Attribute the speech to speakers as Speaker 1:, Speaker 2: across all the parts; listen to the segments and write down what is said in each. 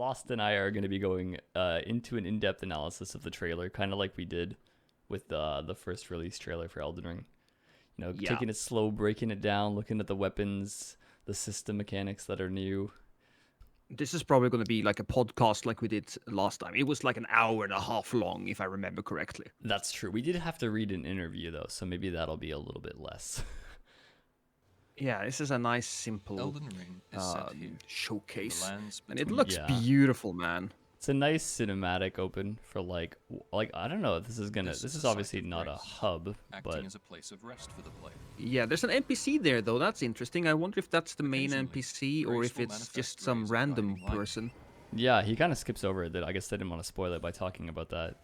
Speaker 1: Lost and I are going to be going into an in-depth analysis of the trailer, kind of like we did with the first release trailer for Elden Ring. You know,
Speaker 2: Yeah.
Speaker 1: taking it slow, breaking it down, looking at the weapons, the system mechanics that are new.
Speaker 2: This is probably going to be like a podcast like we did last time. It was like an hour and a half long, if I remember correctly.
Speaker 1: That's true. We did have to read an interview though, so maybe that'll be a little bit less.
Speaker 2: Yeah, this is a nice, simple
Speaker 3: Elden Ring is set here, in the
Speaker 2: showcase.
Speaker 3: lands
Speaker 2: And it
Speaker 3: between
Speaker 2: looks
Speaker 1: Yeah.
Speaker 2: beautiful, man.
Speaker 1: It's a nice cinematic open for like I don't know if this is gonna.
Speaker 3: This
Speaker 1: This
Speaker 3: is
Speaker 1: is
Speaker 3: a site
Speaker 1: obviously
Speaker 3: of
Speaker 1: not a
Speaker 3: grace,
Speaker 1: hub,
Speaker 3: acting
Speaker 1: but
Speaker 3: as a place of rest for the player.
Speaker 2: Yeah, there's an NPC there, though. That's interesting. I wonder if that's the main
Speaker 3: Occasionally,
Speaker 2: NPC or
Speaker 3: grace
Speaker 2: if
Speaker 3: will
Speaker 2: it's
Speaker 3: manifest
Speaker 2: just some
Speaker 3: rays of
Speaker 2: random
Speaker 3: guiding light.
Speaker 2: person.
Speaker 1: yeah, he kind of skips over it. That I guess they didn't want to spoil it by talking about that.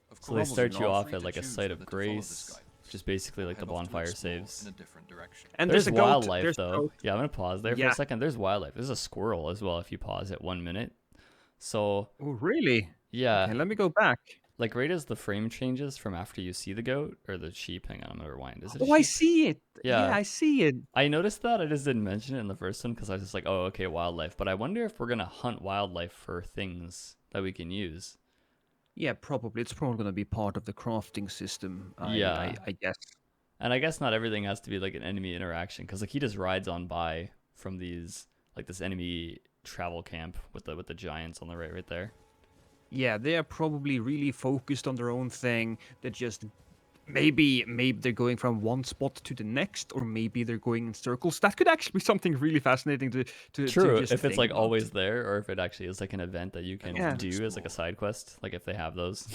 Speaker 3: Of
Speaker 1: So they
Speaker 3: course,
Speaker 1: start
Speaker 3: you're
Speaker 1: you off
Speaker 3: free
Speaker 1: at
Speaker 3: to
Speaker 1: like a
Speaker 3: choose
Speaker 1: site of
Speaker 3: whether to follow this
Speaker 1: grace,
Speaker 3: guidance.
Speaker 1: which is basically like the
Speaker 3: Head off to
Speaker 1: bonfire
Speaker 3: explore
Speaker 1: saves.
Speaker 3: in a different direction.
Speaker 2: And
Speaker 1: There's
Speaker 2: a goat.
Speaker 1: wildlife
Speaker 2: There's a
Speaker 1: though.
Speaker 2: goat.
Speaker 1: Yeah, I'm gonna pause there for
Speaker 2: Yeah.
Speaker 1: a second. There's wildlife. There's a squirrel as well if you pause at 1 minute. So
Speaker 2: Oh, really?
Speaker 1: yeah,
Speaker 2: Okay, let me go back.
Speaker 1: like right as the frame changes from after you see the goat or the sheep. Hang on, I'm gonna rewind. Is it a
Speaker 2: Oh, I
Speaker 1: sheep?
Speaker 2: see it. Yeah,
Speaker 1: Yeah.
Speaker 2: I see it.
Speaker 1: I noticed that. I just didn't mention it in the first one because I was just like, oh, okay, wildlife. But I wonder if we're gonna hunt wildlife for things that we can use.
Speaker 2: Yeah, probably. It's probably going to be part of the crafting system,
Speaker 1: Yeah.
Speaker 2: I guess.
Speaker 1: And I guess not everything has to be like an enemy interaction because like he just rides on by from these like this enemy travel camp with the giants on the right there.
Speaker 2: Yeah, they are probably really focused on their own thing. They're just maybe they're going from one spot to the next, or maybe they're going in circles. That could actually be something really fascinating to
Speaker 1: True,
Speaker 2: just
Speaker 1: if it's
Speaker 2: think
Speaker 1: like
Speaker 2: about.
Speaker 1: always there, or if it actually is like an event that you can
Speaker 2: Yeah.
Speaker 1: do as like a side quest, like if they have those.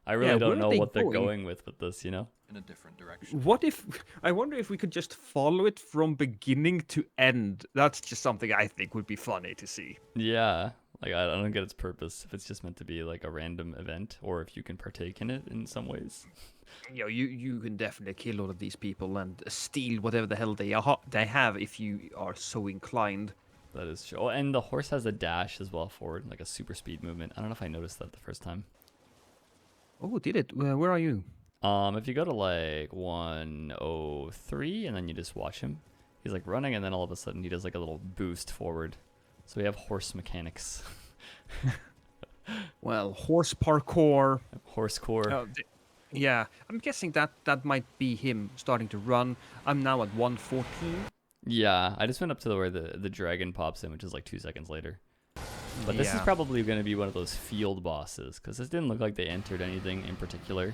Speaker 1: I
Speaker 2: Yeah,
Speaker 1: really don't
Speaker 2: where are
Speaker 1: know
Speaker 2: they
Speaker 1: what they're
Speaker 2: going?
Speaker 1: going with this, you know?
Speaker 3: In a different direction.
Speaker 2: What if I wonder if we could just follow it from beginning to end? That's just something I think would be funny to see.
Speaker 1: Yeah, like I don't get its purpose if it's just meant to be like a random event, or if you can partake in it in some ways.
Speaker 2: You know, you can definitely kill all of these people and steal whatever the hell they have if you are so inclined.
Speaker 1: That is true. Oh, and the horse has a dash as well forward, like a super speed movement. I don't know if I noticed that the first time.
Speaker 2: Oh, did it? Where are you?
Speaker 1: If you go to like 103 and then you just watch him, he's like running and then all of a sudden he does like a little boost forward. So we have horse mechanics.
Speaker 2: Well, horse parkour.
Speaker 1: Horse core.
Speaker 2: Yeah, I'm guessing that might be him starting to run. I'm now at 114.
Speaker 1: Yeah, I just went up to where the dragon pops in, which is like 2 seconds later. But this is
Speaker 2: Yeah.
Speaker 1: probably going to be one of those field bosses, because this didn't look like they entered anything in particular.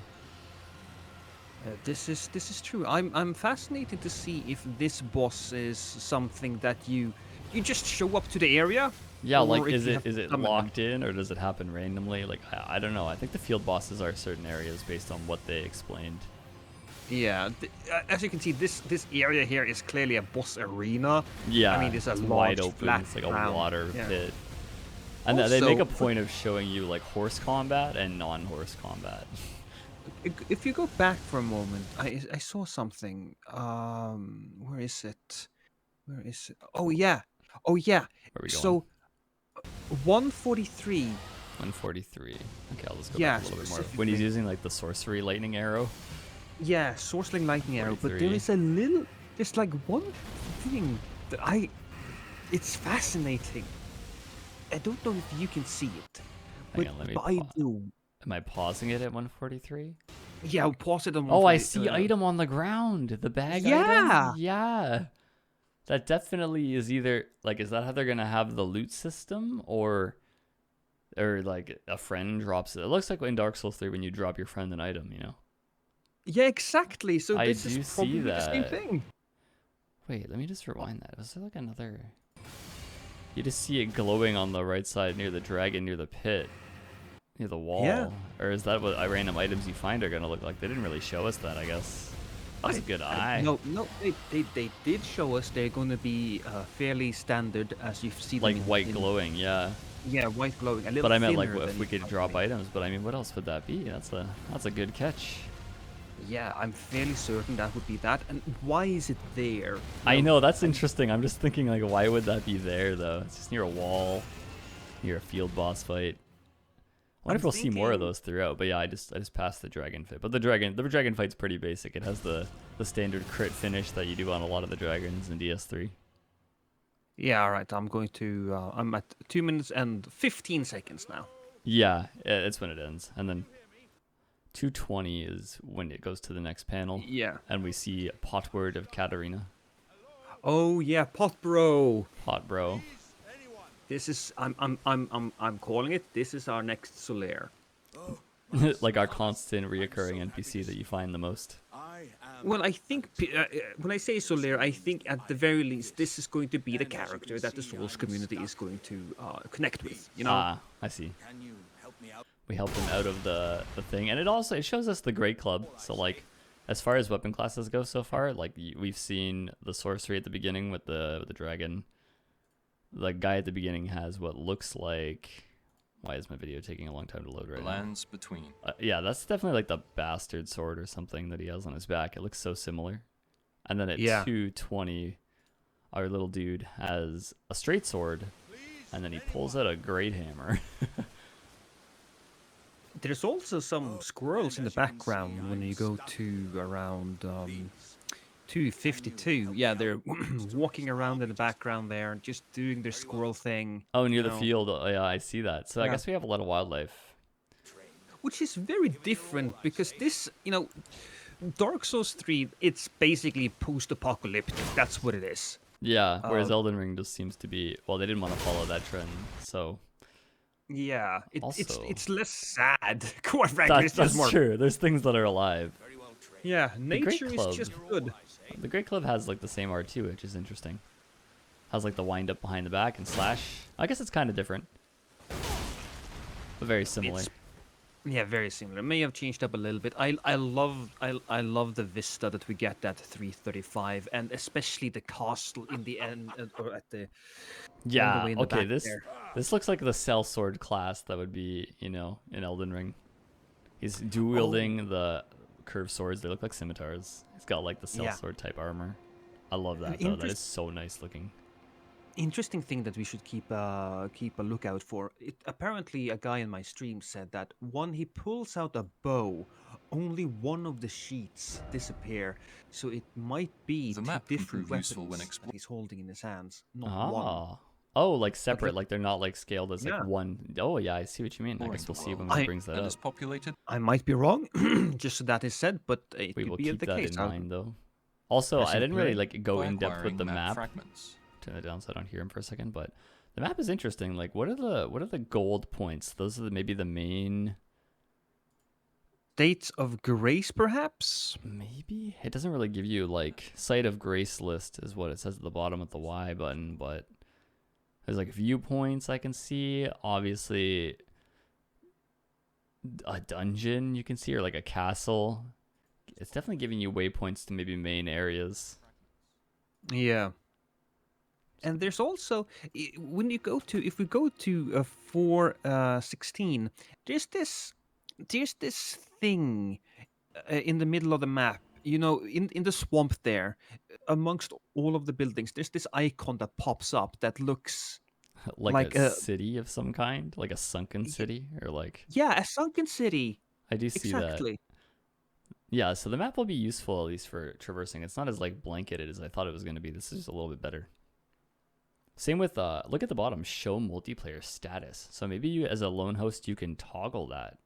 Speaker 2: This is true. I'm fascinated to see if this boss is something that you just show up to the area.
Speaker 1: Yeah,
Speaker 2: or
Speaker 1: like
Speaker 2: if
Speaker 1: is
Speaker 2: you
Speaker 1: it
Speaker 2: have
Speaker 1: is
Speaker 2: to
Speaker 1: it
Speaker 2: summon them.
Speaker 1: locked in, or does it happen randomly? Like I don't know. I think the field bosses are certain areas based on what they explained.
Speaker 2: Yeah, as you can see, this area here is clearly a boss arena.
Speaker 1: Yeah,
Speaker 2: I mean, it's a
Speaker 1: it's
Speaker 2: large,
Speaker 1: wide open.
Speaker 2: flat
Speaker 1: It's like a
Speaker 2: ground.
Speaker 1: water
Speaker 2: Yeah.
Speaker 1: pit. And they make a
Speaker 2: Also,
Speaker 1: point of showing you like horse combat and non-horse combat.
Speaker 2: If you go back for a moment, I saw something. Where is it? Where is it? Oh yeah,
Speaker 1: Where are we going?
Speaker 2: So 143.
Speaker 1: 143. Okay, I'll just go
Speaker 2: Yeah,
Speaker 1: back a little bit more. When he's
Speaker 2: specifically.
Speaker 1: using like the sorcery lightning arrow.
Speaker 2: Yeah, Sourceling Lightning Arrow. But there
Speaker 1: 43.
Speaker 2: is there's like one thing that it's fascinating. I don't know if you can see it,
Speaker 1: Hang
Speaker 2: but,
Speaker 1: on, let me
Speaker 2: but I
Speaker 1: pa-
Speaker 2: do.
Speaker 1: Am I pausing it at 143?
Speaker 2: Yeah, I'll pause it on.
Speaker 1: Oh, I
Speaker 2: 143,
Speaker 1: see item on the ground. The bag
Speaker 2: Yeah.
Speaker 1: item? Yeah. That definitely is either like, is that how they're gonna have the loot system, or like a friend drops it? It looks like in Dark Souls 3 when you drop your friend an item, you know?
Speaker 2: Yeah, exactly. So
Speaker 1: I
Speaker 2: this
Speaker 1: do
Speaker 2: is
Speaker 1: see
Speaker 2: probably the same
Speaker 1: that.
Speaker 2: thing.
Speaker 1: Wait, let me just rewind that. Was there like another? You just see it glowing on the right side near the dragon, near the pit, near the wall.
Speaker 2: Yeah.
Speaker 1: Or is that what random items you find are gonna look like? They didn't really show us that, I guess. That's a good eye.
Speaker 2: No, they did show us they're going to be fairly standard as you see them
Speaker 1: Like
Speaker 2: in-
Speaker 1: white
Speaker 2: in-
Speaker 1: glowing, yeah.
Speaker 2: Yeah, white glowing. A little
Speaker 1: But I meant like
Speaker 2: thinner
Speaker 1: if
Speaker 2: than
Speaker 1: we could
Speaker 2: something.
Speaker 1: drop items. But I mean, what else would that be? That's a good catch.
Speaker 2: Yeah, I'm fairly certain that would be that. And why is it there?
Speaker 1: I
Speaker 2: Well,
Speaker 1: know, that's interesting. I'm just thinking like, why would that be there though? It's just near a wall, near a field boss fight. I wonder if
Speaker 2: I'm
Speaker 1: we'll see more of
Speaker 2: thinking-
Speaker 1: those throughout. But yeah, I just passed the dragon fit. But the dragon fight's pretty basic. It has the standard crit finish that you do on a lot of the dragons in DS3.
Speaker 2: Yeah, all right. I'm going to. I'm at 2 minutes and 15 seconds now.
Speaker 1: Yeah, it's when it ends, and then 2:20 is when it goes to the next panel,
Speaker 2: Yeah.
Speaker 1: and we see Potword of Katarina.
Speaker 2: Oh yeah, pot bro.
Speaker 1: Pot bro.
Speaker 2: This is. I'm calling it. This is our next Solaire.
Speaker 1: Like our constant reoccurring NPC that you find the most.
Speaker 2: Well, I think when I say Solaire, I think at the very least this is going to be the character that the Souls community is going to connect with. You know.
Speaker 1: Ah, I see. We helped him out of the thing, and it shows us the Great Club. So like, as far as weapon classes go so far, like we've seen the sorcery at the beginning with the dragon. The guy at the beginning has what looks like. Why is my video taking a long time to load right now?
Speaker 3: Lands between.
Speaker 1: Yeah, that's definitely like the bastard sword or something that he has on his back. It looks so similar. And then at 2:20, our little dude has a straight sword, and then he pulls out a great hammer.
Speaker 2: There's also some squirrels in the background when you go to around 252. Yeah, they're walking around in the background there, just doing their squirrel thing.
Speaker 1: Oh, near
Speaker 2: you
Speaker 1: the
Speaker 2: know,
Speaker 1: field. Oh, yeah, I see that. So I
Speaker 2: Yeah.
Speaker 1: guess we have a lot of wildlife.
Speaker 2: Which is very different because this, Dark Souls 3, it's basically post-apocalyptic. That's what it is.
Speaker 1: Yeah, whereas Elden Ring just seems to be, well, they didn't want to follow that trend, so
Speaker 2: Yeah,
Speaker 1: Also-
Speaker 2: it's less sad. Quite frankly, it's
Speaker 1: that's
Speaker 2: just more.
Speaker 1: true. There's things that are alive.
Speaker 2: Yeah,
Speaker 1: Great
Speaker 2: nature
Speaker 1: Club.
Speaker 2: is just good.
Speaker 1: The Great Club has like the same art too, which is interesting. Has like the wind up behind the back and slash. I guess it's kind of different, but very similar.
Speaker 2: Yeah, very similar. It may have changed up a little bit. I love the vista that we get at 335, and especially the castle in the end or at the
Speaker 1: Yeah.
Speaker 2: way in the
Speaker 1: Okay.
Speaker 2: back
Speaker 1: This
Speaker 2: there.
Speaker 1: this looks like the cell sword class that would be in Elden Ring. He's dual wielding the curved swords. They look like scimitars. He's got like the cell
Speaker 2: Yeah.
Speaker 1: sword type armor. I love that though. That
Speaker 2: interest-
Speaker 1: is so nice looking.
Speaker 2: Interesting thing that we should keep a lookout for. Apparently, a guy in my stream said that when he pulls out a bow, only one of the sheets disappear. So it might be
Speaker 3: The
Speaker 2: two
Speaker 3: map can
Speaker 2: different
Speaker 3: prove useful when
Speaker 2: weapons that he's holding in his hands, not one.
Speaker 1: Ah. Oh, like separate, like they're not like scaled as
Speaker 2: Yeah.
Speaker 1: like one. Oh yeah, I see what you mean. I
Speaker 3: Exploring
Speaker 1: guess
Speaker 3: the
Speaker 1: we'll see when
Speaker 3: world
Speaker 1: he
Speaker 2: I-
Speaker 1: brings that
Speaker 3: and
Speaker 1: up.
Speaker 3: is populated.
Speaker 2: I might be wrong, just so that is said, but it
Speaker 1: We
Speaker 2: could
Speaker 1: will
Speaker 2: be
Speaker 1: keep
Speaker 2: the
Speaker 1: that
Speaker 2: case.
Speaker 1: in mind though. Also,
Speaker 2: Press
Speaker 1: I
Speaker 2: and
Speaker 1: didn't really
Speaker 2: play.
Speaker 1: like go
Speaker 3: by
Speaker 1: in depth with
Speaker 3: acquiring
Speaker 1: the map.
Speaker 3: fragments.
Speaker 1: Turn it down so I don't hear him for a second, but the map is interesting. Like, what are the gold points? Those are maybe the main.
Speaker 2: States of Grace, perhaps?
Speaker 1: Maybe it doesn't really give you like site of grace list is what it says at the bottom of the Y button, but there's like viewpoints I can see. Obviously, a dungeon you can see, or like a castle. It's definitely giving you waypoints to maybe main areas.
Speaker 2: Yeah. And there's also when you go to if we go to 416, there's this thing in the middle of the map. In the swamp there, amongst all of the buildings, there's this icon that pops up that looks
Speaker 1: Like,
Speaker 2: like
Speaker 1: a
Speaker 2: a
Speaker 1: city of some kind, like a sunken city, or like
Speaker 2: yeah, a sunken city.
Speaker 1: I do see that.
Speaker 2: Exactly.
Speaker 1: Yeah, so the map will be useful at least for traversing. It's not as like blanketed as I thought it was going to be. This is just a little bit better. Same with look at the bottom, show multiplayer status. So maybe you as a lone host you can toggle that.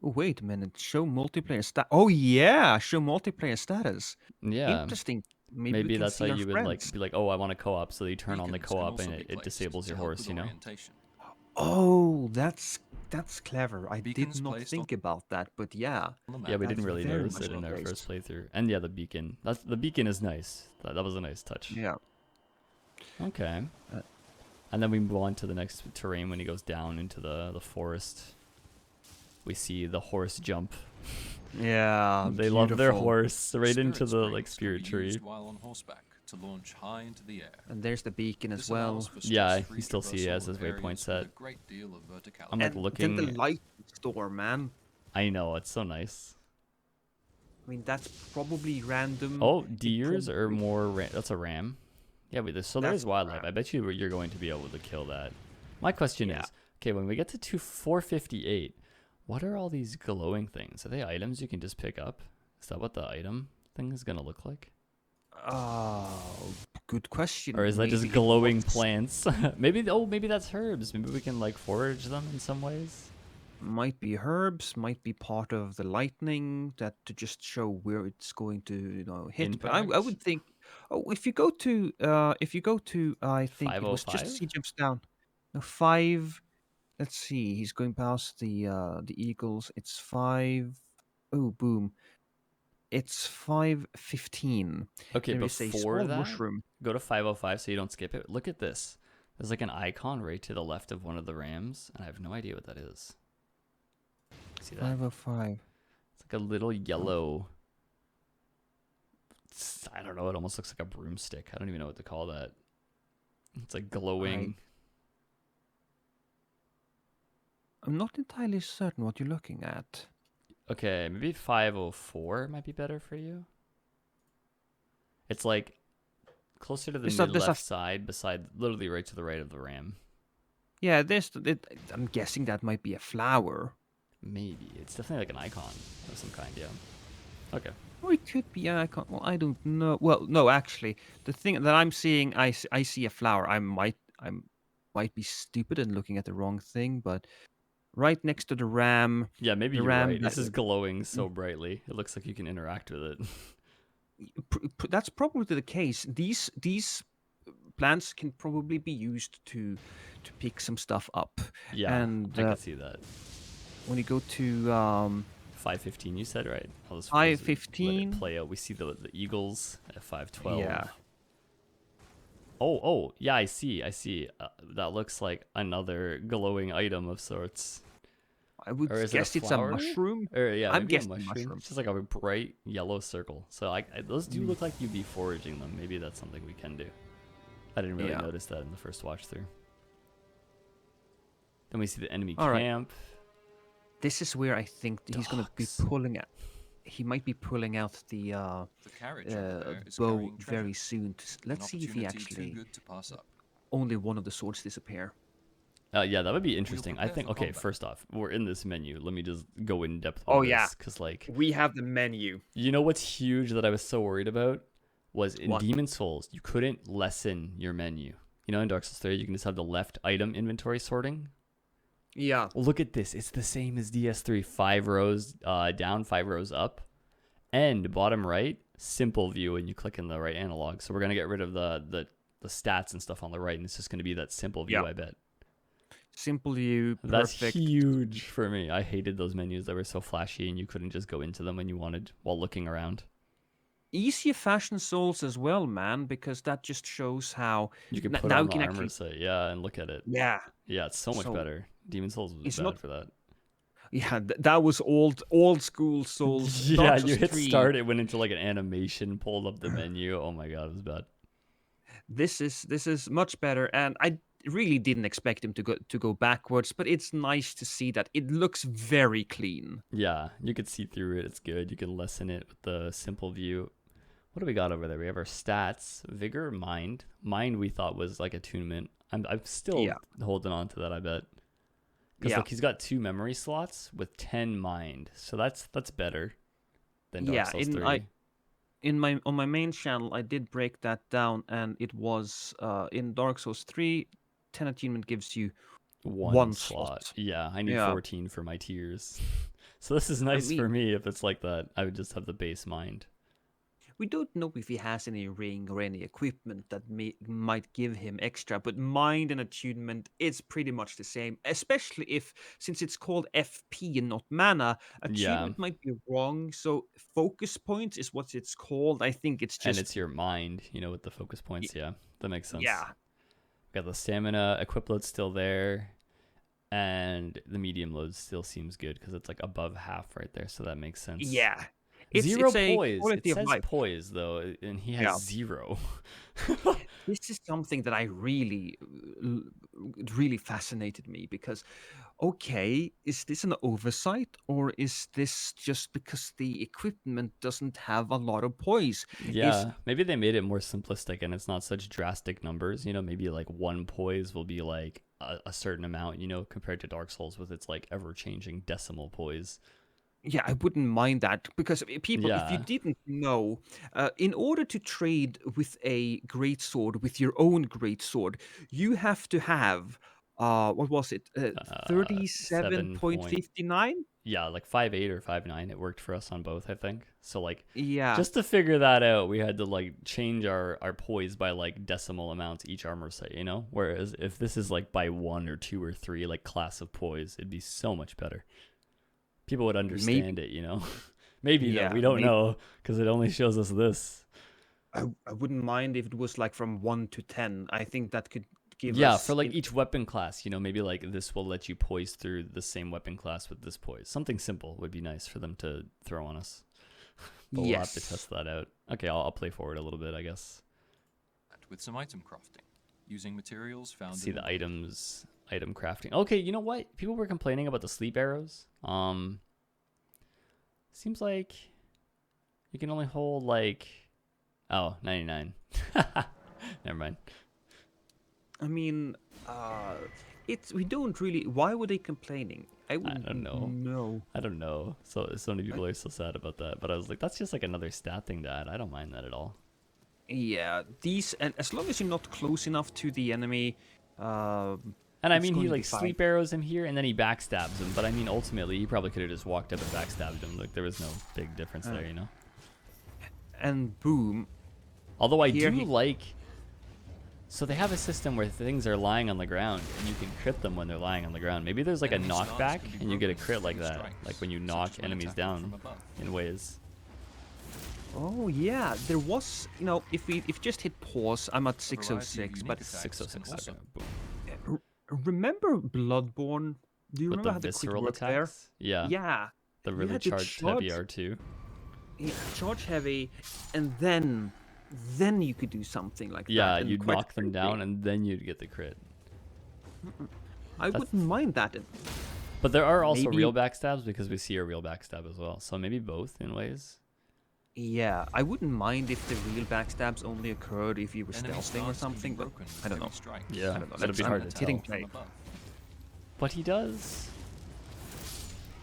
Speaker 2: Oh, wait a minute. Show multiplayer stat. Oh yeah, show multiplayer status.
Speaker 1: Yeah.
Speaker 2: Interesting. Maybe, we
Speaker 1: Maybe
Speaker 2: can
Speaker 1: that's
Speaker 2: see
Speaker 1: how
Speaker 2: our
Speaker 1: you would
Speaker 2: friends.
Speaker 1: like be like, "Oh, I want a co-op." So you turn on the
Speaker 3: Beacons can
Speaker 1: co-op and
Speaker 3: also be
Speaker 1: it
Speaker 3: placed
Speaker 1: disables
Speaker 3: to
Speaker 1: your
Speaker 3: help
Speaker 1: horse,
Speaker 3: with
Speaker 1: you know.
Speaker 3: orientation.
Speaker 2: Oh, that's clever. I
Speaker 3: Beacons
Speaker 2: did not
Speaker 3: placed
Speaker 2: think about that, but yeah.
Speaker 3: On the map.
Speaker 1: Yeah, we
Speaker 2: That's
Speaker 1: didn't really
Speaker 2: very
Speaker 1: notice
Speaker 2: much
Speaker 1: it in our
Speaker 2: placed.
Speaker 1: first playthrough. And yeah, the beacon. The beacon is nice. That was a nice touch.
Speaker 2: Yeah.
Speaker 1: Okay.
Speaker 2: Uh,
Speaker 1: And then we move on to the next terrain when he goes down into the forest. We see the horse jump.
Speaker 2: Yeah.
Speaker 1: They love their
Speaker 2: beautiful.
Speaker 1: horse right into
Speaker 3: Spirit
Speaker 1: the
Speaker 3: springs
Speaker 1: like
Speaker 3: can
Speaker 1: spirit
Speaker 3: be
Speaker 1: tree.
Speaker 3: used while on horseback to launch high into the air.
Speaker 2: And there's the beacon as
Speaker 3: This
Speaker 2: well.
Speaker 3: allows for
Speaker 1: Yeah,
Speaker 3: stress-free
Speaker 1: you still see it
Speaker 3: traversal
Speaker 1: as his
Speaker 3: of
Speaker 1: waypoint
Speaker 3: areas
Speaker 1: set.
Speaker 3: with a great deal of verticality.
Speaker 1: I'm like
Speaker 2: And
Speaker 1: looking.
Speaker 2: then the light store, man.
Speaker 1: I know it's so nice.
Speaker 2: I mean, that's probably random.
Speaker 1: Oh,
Speaker 2: It
Speaker 1: deers or
Speaker 2: probably-
Speaker 1: more? That's a ram. Yeah, but so
Speaker 2: That's
Speaker 1: there's
Speaker 2: a
Speaker 1: wildlife.
Speaker 2: ram.
Speaker 1: I bet you're going to be able to kill that. My question
Speaker 2: Yeah.
Speaker 1: is, okay, when we get to 458, what are all these glowing things? Are they items you can just pick up? Is that what the item thing is gonna look like?
Speaker 2: Oh, good question.
Speaker 1: Or is that just
Speaker 2: Maybe it
Speaker 1: glowing
Speaker 2: was-
Speaker 1: plants? Maybe maybe that's herbs. Maybe we can like forage them in some ways.
Speaker 2: Might be herbs, might be part of the lightning that to just show where it's going to, hit. But I
Speaker 1: Impact.
Speaker 2: would think, oh, if you go to, I think it was just as
Speaker 1: 505?
Speaker 2: he jumps down. No, 5. Let's see. He's going past the eagles. It's 5. Oh, boom. It's 5:15.
Speaker 1: Okay,
Speaker 2: There is a
Speaker 1: before
Speaker 2: small
Speaker 1: that,
Speaker 2: mushroom.
Speaker 1: go to 505 so you don't skip it. Look at this. There's like an icon right to the left of one of the rams, and I have no idea what that is. See that?
Speaker 2: 5:05.
Speaker 1: It's like a little yellow. I don't know. It almost looks like a broomstick. I don't even know what to call that. It's like glowing.
Speaker 2: I'm not entirely certain what you're looking at.
Speaker 1: Okay, maybe 504 might be better for you. It's like closer to the
Speaker 2: There's
Speaker 1: mid
Speaker 2: there's
Speaker 1: left side, beside literally right to the right of the ram.
Speaker 2: Yeah, I'm guessing that might be a flower.
Speaker 1: Maybe it's definitely like an icon of some kind. Yeah. Okay.
Speaker 2: Or it could be an icon. Well, I don't know. Well, no, actually, the thing that I'm seeing, I see a flower. I might be stupid and looking at the wrong thing, but right next to the ram,
Speaker 1: Yeah, maybe
Speaker 2: the
Speaker 1: you're
Speaker 2: ram
Speaker 1: right.
Speaker 2: that
Speaker 1: This is glowing so
Speaker 2: Mm.
Speaker 1: brightly. It looks like you can interact with it.
Speaker 2: that's probably the case. These plants can probably be used to pick some stuff up.
Speaker 1: Yeah,
Speaker 2: And
Speaker 1: I can see that.
Speaker 2: when you go to
Speaker 1: 515, you said, right? I'll just let it
Speaker 2: 5:15,
Speaker 1: play out. We see the eagles at 512.
Speaker 2: yeah,
Speaker 1: Oh, yeah, I see. That looks like another glowing item of sorts.
Speaker 2: I would
Speaker 1: Or is it a
Speaker 2: guess it's a
Speaker 1: flower?
Speaker 2: mushroom.
Speaker 1: Or yeah,
Speaker 2: I'm
Speaker 1: maybe a
Speaker 2: guessing
Speaker 1: mushroom.
Speaker 2: mushroom.
Speaker 1: It's just like a bright yellow circle. So those do look like you'd be foraging them. Maybe that's something we can do. I didn't really
Speaker 2: Yeah.
Speaker 1: notice that in the first watch through. Then we see the enemy
Speaker 2: All right.
Speaker 1: camp.
Speaker 2: This is where I think he's going to be
Speaker 1: Docks.
Speaker 2: pulling out. He might be pulling out the
Speaker 3: The carriage over there is
Speaker 2: bow
Speaker 3: carrying treasure.
Speaker 2: very soon. Let's
Speaker 3: An
Speaker 2: see if he
Speaker 3: opportunity too
Speaker 2: actually
Speaker 3: good to pass up.
Speaker 2: only one of the swords disappear.
Speaker 1: Yeah, that would be interesting. I
Speaker 3: prepare
Speaker 1: think.
Speaker 3: for
Speaker 1: Okay,
Speaker 3: combat.
Speaker 1: first off, we're in this menu. Let me just go in depth
Speaker 2: Oh,
Speaker 1: with
Speaker 2: yeah.
Speaker 1: this, because like,
Speaker 2: We have the menu.
Speaker 1: you know what's huge that I was so worried about was in
Speaker 2: What?
Speaker 1: Demon Souls, you couldn't lessen your menu. You know, in Dark Souls 3, you can just have the left item inventory sorting.
Speaker 2: Yeah.
Speaker 1: Look at this. It's the same as DS3. 5 rows down, 5 rows up. And bottom right, simple view, and you click in the right analog. So we're going to get rid of the stats and stuff on the right, and it's just going to be that simple view,
Speaker 2: Yeah.
Speaker 1: I bet.
Speaker 2: Simple view,
Speaker 1: That's
Speaker 2: perfect.
Speaker 1: huge for me. I hated those menus that were so flashy and you couldn't just go into them when you wanted while looking around.
Speaker 2: Easier fashion souls as well, man, because that just shows how
Speaker 1: You can
Speaker 2: N-
Speaker 1: put
Speaker 2: now
Speaker 1: on
Speaker 2: you
Speaker 1: the
Speaker 2: can
Speaker 1: armor
Speaker 2: actually-
Speaker 1: set, yeah, and look at it.
Speaker 2: yeah,
Speaker 1: Yeah, it's so much
Speaker 2: So,
Speaker 1: better. Demon Souls was
Speaker 2: it's
Speaker 1: bad
Speaker 2: not-
Speaker 1: for that.
Speaker 2: yeah. That was old school souls.
Speaker 1: Yeah,
Speaker 2: Dark
Speaker 1: you
Speaker 2: Souls
Speaker 1: hit
Speaker 2: 3,
Speaker 1: start, it went into like an animation, pulled up the menu. Oh my god, it was bad.
Speaker 2: This is much better, and I really didn't expect him to go backwards, but it's nice to see that it looks very clean.
Speaker 1: Yeah, you could see through it. It's good. You can lessen it with the simple view. What do we got over there? We have our stats, vigor, mind. Mind we thought was like attunement. I'm still
Speaker 2: Yeah.
Speaker 1: holding on to that, I bet. Because
Speaker 2: Yeah.
Speaker 1: look, he's got 2 memory slots with 10 mind. So that's better than Dark
Speaker 2: Yeah,
Speaker 1: Souls 3.
Speaker 2: on my main channel, I did break that down, and it was in Dark Souls 3, 10 attunement gives you one slot.
Speaker 1: Yeah, I need
Speaker 2: Yeah.
Speaker 1: 14 for my tiers. So this is nice for
Speaker 2: mean-
Speaker 1: me if it's like that. I would just have the base mind.
Speaker 2: We don't know if he has any ring or any equipment that might give him extra, but mind and attunement is pretty much the same, especially since it's called FP and not mana, attunement might be wrong. So focus point is what it's called. I think it's
Speaker 1: And
Speaker 2: just
Speaker 1: it's your mind, with the focus points. Yeah, that makes sense.
Speaker 2: yeah.
Speaker 1: Got the stamina equiplet's still there, and the medium load still seems good because it's like above half right there, so that makes sense.
Speaker 2: Yeah.
Speaker 1: Zero
Speaker 2: it's a
Speaker 1: poise. It
Speaker 2: quality of
Speaker 1: says
Speaker 2: life.
Speaker 1: poise though, and he has
Speaker 2: Yeah.
Speaker 1: 0.
Speaker 2: This is something that I really fascinated me because, okay, is this an oversight or is this just because the equipment doesn't have a lot of poise?
Speaker 1: Yeah, maybe they made it more simplistic and it's not such drastic numbers. Maybe like 1 poise will be like a certain amount. Compared to Dark Souls with its like ever changing decimal poise.
Speaker 2: Yeah, I wouldn't mind that because people, if you
Speaker 1: Yeah.
Speaker 2: didn't know, in order to trade with a great sword, with your own great sword, you have to have what was it?
Speaker 1: 7 point.
Speaker 2: 37.59?
Speaker 1: Yeah, like 5'8" or 5'9". It worked for us on both, I think. So like,
Speaker 2: Yeah,
Speaker 1: just to figure that out, we had to like change our poise by like decimal amounts each armor set, you know. Whereas if this is like by 1 or 2 or 3, like class of poise, it'd be so much better. People would
Speaker 2: maybe.
Speaker 1: understand it, you know. Maybe though,
Speaker 2: Yeah,
Speaker 1: we don't
Speaker 2: maybe.
Speaker 1: know because it only shows us this.
Speaker 2: I wouldn't mind if it was like from 1 to 10. I think that could give
Speaker 1: Yeah, for
Speaker 2: us
Speaker 1: like each weapon class, you know, maybe like this will let you poise through the same weapon class with this poise. Something simple would be nice for them to throw on us. But we'll have to
Speaker 2: yes.
Speaker 1: test that out. Okay, I'll play forward a little bit, I guess.
Speaker 3: With some item crafting, using materials found
Speaker 1: See
Speaker 3: in
Speaker 1: the
Speaker 3: the
Speaker 1: items, item crafting. Okay, you know what? People were complaining about the sleep arrows. Seems like you can only hold like 99. Never mind.
Speaker 2: I mean, it's we don't really. Why were they complaining? I
Speaker 1: I
Speaker 2: wouldn't
Speaker 1: don't know.
Speaker 2: know.
Speaker 1: I don't know. So many people are so sad about that. But I was like, that's just like another stat thing to add. I don't mind that at all.
Speaker 2: Yeah, these and as long as you're not close enough to the enemy,
Speaker 1: And I
Speaker 2: it's
Speaker 1: mean, he
Speaker 2: going to be
Speaker 1: like
Speaker 2: fine.
Speaker 1: sleep arrows him here, and then he backstabs him. But I mean, ultimately, he probably could have just walked up and backstabbed him. Like there was no big difference there, you know.
Speaker 2: And boom,
Speaker 1: Although I
Speaker 2: here
Speaker 1: do
Speaker 2: he.
Speaker 1: like, so they have a system where things are lying on the ground, and you can crit them when they're lying on the ground. Maybe there's like a
Speaker 3: enemy stance
Speaker 1: knockback,
Speaker 3: can be
Speaker 1: and you get a
Speaker 3: broken
Speaker 1: crit like
Speaker 3: from
Speaker 1: that,
Speaker 3: strikes,
Speaker 1: like when you
Speaker 3: such
Speaker 1: knock
Speaker 3: as when
Speaker 1: enemies
Speaker 3: attacking
Speaker 1: down
Speaker 3: from above.
Speaker 1: in ways.
Speaker 2: Oh yeah, there was. If you just hit pause, I'm at
Speaker 3: A variety of
Speaker 2: 606.
Speaker 3: unique
Speaker 2: But
Speaker 3: attacks can
Speaker 1: 606.
Speaker 3: also
Speaker 1: Okay, boom.
Speaker 2: remember Bloodborne? Do you
Speaker 1: With the
Speaker 2: remember how the crit
Speaker 1: visceral
Speaker 2: worked there?
Speaker 1: attacks, yeah,
Speaker 2: Yeah,
Speaker 1: the
Speaker 2: you
Speaker 1: really
Speaker 2: had to
Speaker 1: charged heavy
Speaker 2: charge,
Speaker 1: R2.
Speaker 2: yeah, charge heavy, and then you could do something like
Speaker 1: Yeah,
Speaker 2: that, and
Speaker 1: you'd
Speaker 2: quite
Speaker 1: knock them
Speaker 2: frankly,
Speaker 1: down, and then you'd get the crit.
Speaker 2: I
Speaker 1: That's.
Speaker 2: wouldn't mind that.
Speaker 1: But there are also
Speaker 2: Maybe,
Speaker 1: real backstabs because we see a real backstab as well. So maybe both in ways.
Speaker 2: yeah, I wouldn't mind if the real backstabs only occurred if you were
Speaker 3: Enemy
Speaker 2: stealthing or
Speaker 3: stance can be
Speaker 2: something, but
Speaker 3: broken
Speaker 2: I don't
Speaker 3: with
Speaker 2: know.
Speaker 3: strikes,
Speaker 1: Yeah,
Speaker 2: I don't know.
Speaker 1: it'll
Speaker 2: Let's,
Speaker 1: be
Speaker 2: I'm
Speaker 1: hard to
Speaker 2: hitting
Speaker 1: tell.
Speaker 2: play.
Speaker 3: from above.
Speaker 1: But he does.